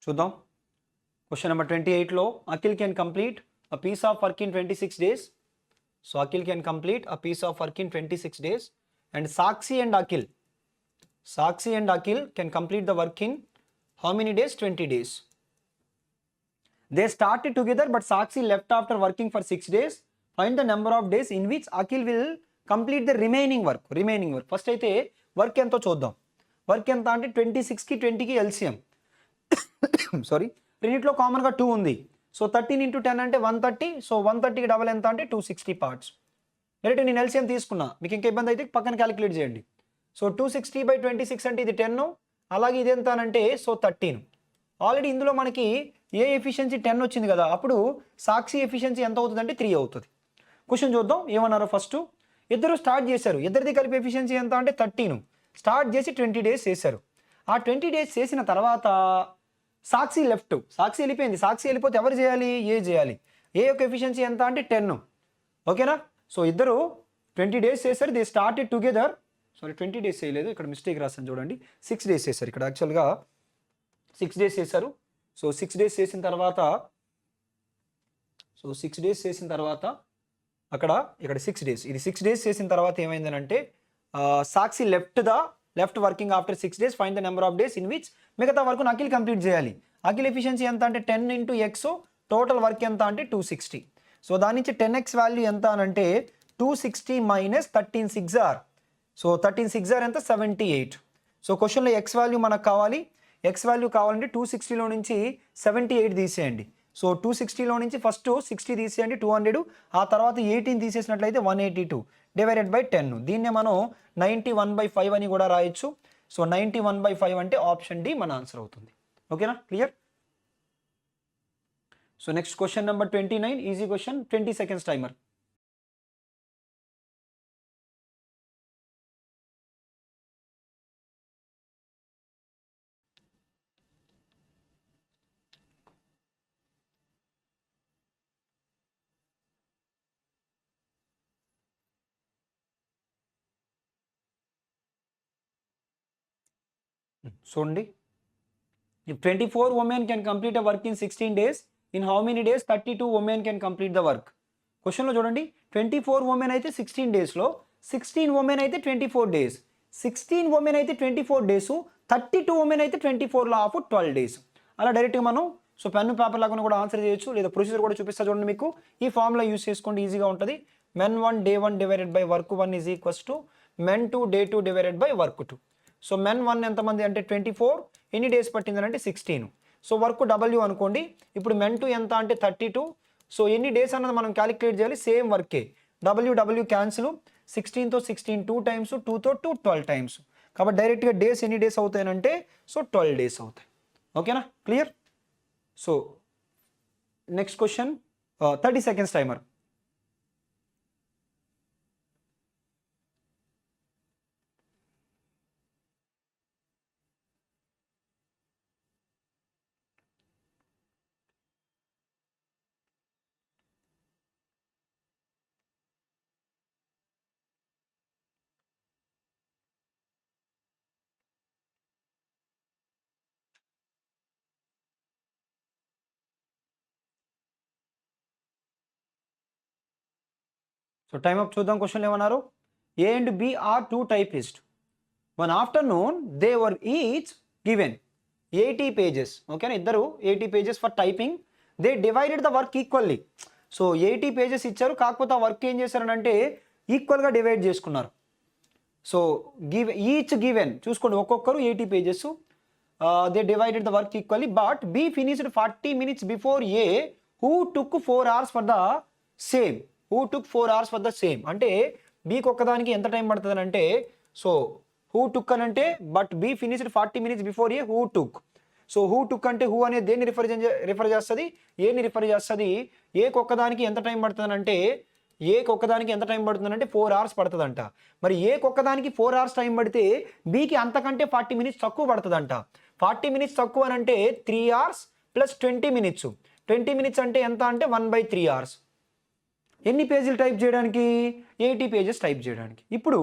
చూద్దాం. క్వశ్చన్ నెంబర్ 28లో Akhil can complete a piece of work in 26 days. So Akhil can complete a piece of work in 26 days and Sakshi and Akhil can complete the work in how many days 20 days. They started together but Sakshi left after working for 6 days. Find the number of days in which Akhil will complete the remaining work. First అయితే work ఎంతో చూద్దాం. Work ఎంత అంటే 26కి 20కి LCM sorry రెండిట్లో కామన్గా 2 ఉంది. So 13 × 10 అంటే 130. So 130కి double ఎంత అంటే 260 పార్ట్స్. డైరెక్ట్ నేను ఎల్సిఎం తీసుకున్నా, మీకు ఇంకా ఇబ్బంది అయితే పక్కన క్యాలిక్యులేట్ చేయండి. సో 260/26 అంటే ఇది 10, అలాగే ఇది ఎంత అంటే సో 13. ఆల్రెడీ ఇందులో మనకి ఏ ఎఫిషియన్సీ 10 వచ్చింది కదా, అప్పుడు సాక్షి ఎఫిషియన్సీ ఎంత అవుతుంది అంటే 3 అవుతుంది. క్వశ్చన్ చూద్దాం ఏమన్నారో. ఫస్ట్ ఇద్దరు స్టార్ట్ చేశారు, ఇద్దరిది కలిపి ఎఫిషియన్సీ ఎంత అంటే 13. స్టార్ట్ చేసి 20 డేస్ చేశారు. ఆ 20 డేస్ చేసిన తర్వాత సాక్షి వెళ్ళిపోయింది. సాక్షి వెళ్ళిపోతే ఎవరు చేయాలి, ఏ చేయాలి. ఏ యొక్క ఎఫిషియన్సీ ఎంత అంటే 10, ఓకేనా. సో ఇద్దరు 20 డేస్ చేశారు. They started together. Sorry 20 days చేయలేదు, ఇక్కడ మిస్టేక్ రాస్తాను చూడండి. 6 డేస్ చేశారు. ఇక్కడ యాక్చువల్గా 6 డేస్ చేశారు. సో 6 డేస్ చేసిన తర్వాత అక్కడ ఇక్కడ 6 డేస్, ఇది 6 డేస్ చేసిన తర్వాత ఏమైందనంటే Sakshi left working after 6 days. Find the number of days in which మిగతా వర్క్ అఖిల్ కంప్లీట్ చేయాలి. అఖిల్ ఎఫిషియన్సీ ఎంత అంటే 10 × x, టోటల్ వర్క్ ఎంత అంటే 260. సో దాని నుంచి 10x వాల్యూ ఎంత అనంటే 260 - 13 6 are. సో 13 6 are ఎంత 78. సో క్వశ్చన్లో ఎక్స్ వాల్యూ మనకు కావాలి. ఎక్స్ వాల్యూ కావాలంటే 260లో నుంచి 78 తీసేయండి. సో 260లో నుంచి ఫస్ట్ 60 తీసేయండి 200, ఆ తర్వాత 18 తీసేసినట్లయితే 182 ÷ 10. దీన్నే మనం 91/5 అని కూడా రాయొచ్చు. సో 91/5 అంటే ఆప్షన్ డి మన ఆన్సర్ అవుతుంది, ఓకేనా. Clear. So next question number 29, easy question. 20 seconds timer. చూడండి, if 24 women can complete a work in 16 days, in how many days 32 women can complete the work? క్వశ్చన్లో చూడండి, 24 women అయితే 16 డేస్లో, 16 women అయితే 24 days, 16 women అయితే 24 days, 32 women అయితే 24లో of 12 days. అలా డైరెక్ట్గా మనం సో పెన్ను పేపర్ లాగా కూడా ఆన్సర్ చేయొచ్చు, లేదా ప్రొసీజర్ కూడా చూపిస్తా చూడండి మీకు. ఈ ఫార్ములా యూస్ చేసుకోండి, ఈజీగా ఉంటుంది. men1 day1 divided by work1 is equals to men2 day2 divided by work2. So men1 ఎంతమంది అంటే 24, ఎన్ని డేస్ పట్టిందని అంటే 16. సో వర్క్ W అనుకోండి. ఇప్పుడు men2 ఎంత అంటే 32. సో ఎన్ని డేస్ అన్నది మనం క్యాలిక్యులేట్ చేయాలి, సేమ్ వర్కే. W క్యాన్సిల్, 16తో 16 2 టైమ్స్, 2తో 2 12 టైమ్స్. కాబట్టి డైరెక్ట్గా డేస్ ఎన్ని డేస్ అవుతాయనంటే సో 12 డేస్ అవుతాయి. ఓకేనా, clear? So next question, 30 seconds timer. So time up చూద్దాం. క్వశ్చన్లు ఏమన్నారు? A and B are two typists. One afternoon they were each given 80 pages. ఓకేనా, ఇద్దరు 80 pages for typing. They divided the work equally. So 80 pages ఇచ్చారు, కాకపోతే ఆ work ఏం చేశారనంటే ఈక్వల్గా డివైడ్ చేసుకున్నారు. సో ఈచ్ గివెన్ చూసుకోండి, ఒక్కొక్కరు 80 pages. They divided the work equally, but be finished 40 minutes before A who took 4 hours for the same. Who took 4 hours for the same అంటే బీకి ఒక్కదానికి ఎంత టైం పడుతుంది అంటే, సో హూ టుక్ అని అంటే, but B finished 40 minutes before A who took. So who took అంటే who అనేది దేన్ని రిఫర్ చేస్తుంది, ఏని రిఫర్ చేస్తుంది. ఏకి ఒక్కదానికి ఎంత టైం పడుతుంది అంటే, ఏకి ఒక్కదానికి ఎంత టైం పడుతుంది అంటే 4 hours పడుతుందంట. మరి ఏకి ఒక్కదానికి 4 hours టైం పడితే బీకి అంతకంటే 40 minutes తక్కువ పడుతుందంట. 40 minutes తక్కువ అని అంటే 3 hours ప్లస్ 20 minutes. 20 minutes అంటే ఎంత అంటే 1/3 hours. ఎన్ని పేజీలు టైప్ చేయడానికి? 80 pages టైప్ చేయడానికి. ఇప్పుడు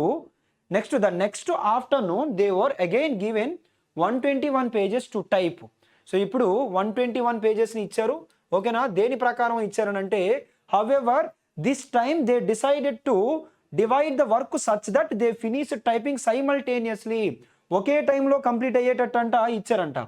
next afternoon they were again given 121 pages to type. సో ఇప్పుడు 121 pagesని ఇచ్చారు. ఓకేనా, దేని ప్రకారం ఇచ్చారనంటే, however this time they decided to divide the work such that they finish typing simultaneously. ఒకే టైంలో కంప్లీట్ అయ్యేటట్టంట ఇచ్చారంట.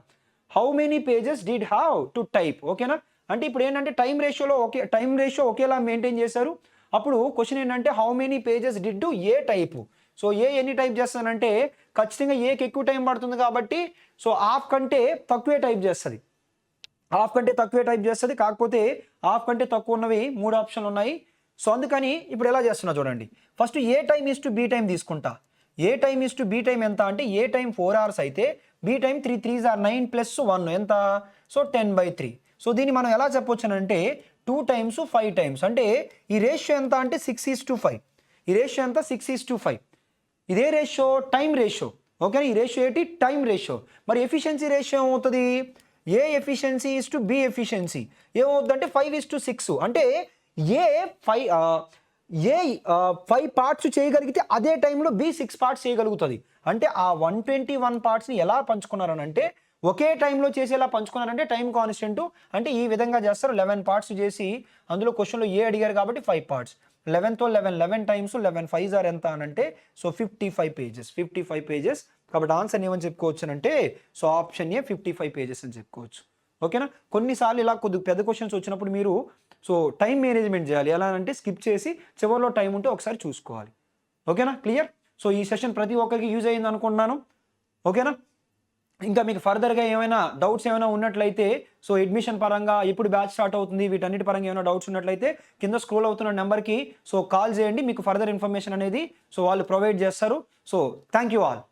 How many pages did have to type. ఓకేనా, అంటే ఇప్పుడు ఏంటంటే టైం రేషియో ఒకేలా మెయింటైన్ చేశారు. అప్పుడు క్వశ్చన్ ఏంటంటే how many pages did A type. So A ఎన్ని టైప్ చేస్తానంటే ఖచ్చితంగా ఏకి ఎక్కువ టైం పడుతుంది కాబట్టి సో హాఫ్ కంటే తక్కువే టైప్ చేస్తుంది. కాకపోతే హాఫ్ కంటే తక్కువ ఉన్నవి 3 ఆప్షన్లు ఉన్నాయి. సో అందుకని ఇప్పుడు ఎలా చేస్తున్నా చూడండి. First A time is to B time తీసుకుంటా. A time is to B time ఎంత అంటే, ఏ టైం 4 hours అయితే బీ టైం 3 3s are 9 + 1 ఎంత, సో 10/3. సో దీన్ని మనం ఎలా చెప్పొచ్చు అంటే 2 times 5 times. అంటే ఈ రేషియో ఎంత అంటే 6:5. ఈ రేషియో ఎంత 6:5. ఇదే రేషియో టైం రేషియో. ఓకే, ఈ రేషియో ఏంటి, టైం రేషియో. మరి ఎఫిషియన్సీ రేషియో ఏమవుతుంది, A efficiency is to B efficiency ఏమవుతుంది అంటే 5:6. అంటే ఏ 5 parts చేయగలిగితే అదే టైంలో బి 6 parts చేయగలుగుతుంది. అంటే ఆ 121 partsని ఎలా పంచుకున్నారనంటే ఒకే టైంలో చేసేలా పంచుకున్నారంటే టైం కాన్స్టెంట్. అంటే ఈ విధంగా చేస్తారు. 11 parts చేసి అందులో క్వశ్చన్లో ఏ అడిగారు కాబట్టి 5 parts. 11తో 11 times 11 5s are ఎంత అనంటే సో 55 pages. కాబట్టి ఆన్సర్ ఏమని చెప్పుకోవచ్చు అంటే సో ఆప్షన్ ఏ 55 pages అని చెప్పుకోవచ్చు. ఓకేనా, కొన్నిసార్లు ఇలా కొద్దిగా పెద్ద క్వశ్చన్స్ వచ్చినప్పుడు మీరు సో టైం మేనేజ్మెంట్ చేయాలి. ఎలా అంటే స్కిప్ చేసి చివరిలో టైం ఉంటే ఒకసారి చూసుకోవాలి. ఓకేనా, క్లియర్? సో ఈ సెషన్ ప్రతి ఒక్కరికి యూజ్ అయ్యింది అనుకుంటున్నాను. ఓకేనా, ఇంకా మీకు ఫర్దర్గా ఏమైనా డౌట్స్ ఏమైనా ఉన్నట్లయితే సో అడ్మిషన్ పరంగా ఎప్పుడు బ్యాచ్ స్టార్ట్ అవుతుంది వీటన్నిటి పరంగా ఏమైనా డౌట్స్ ఉన్నట్లయితే కింద స్క్రోల్ అవుతున్న నెంబర్కి సో కాల్ చేయండి. మీకు ఫర్దర్ ఇన్ఫర్మేషన్ అనేది సో వాళ్ళు ప్రొవైడ్ చేస్తారు. So thank you all.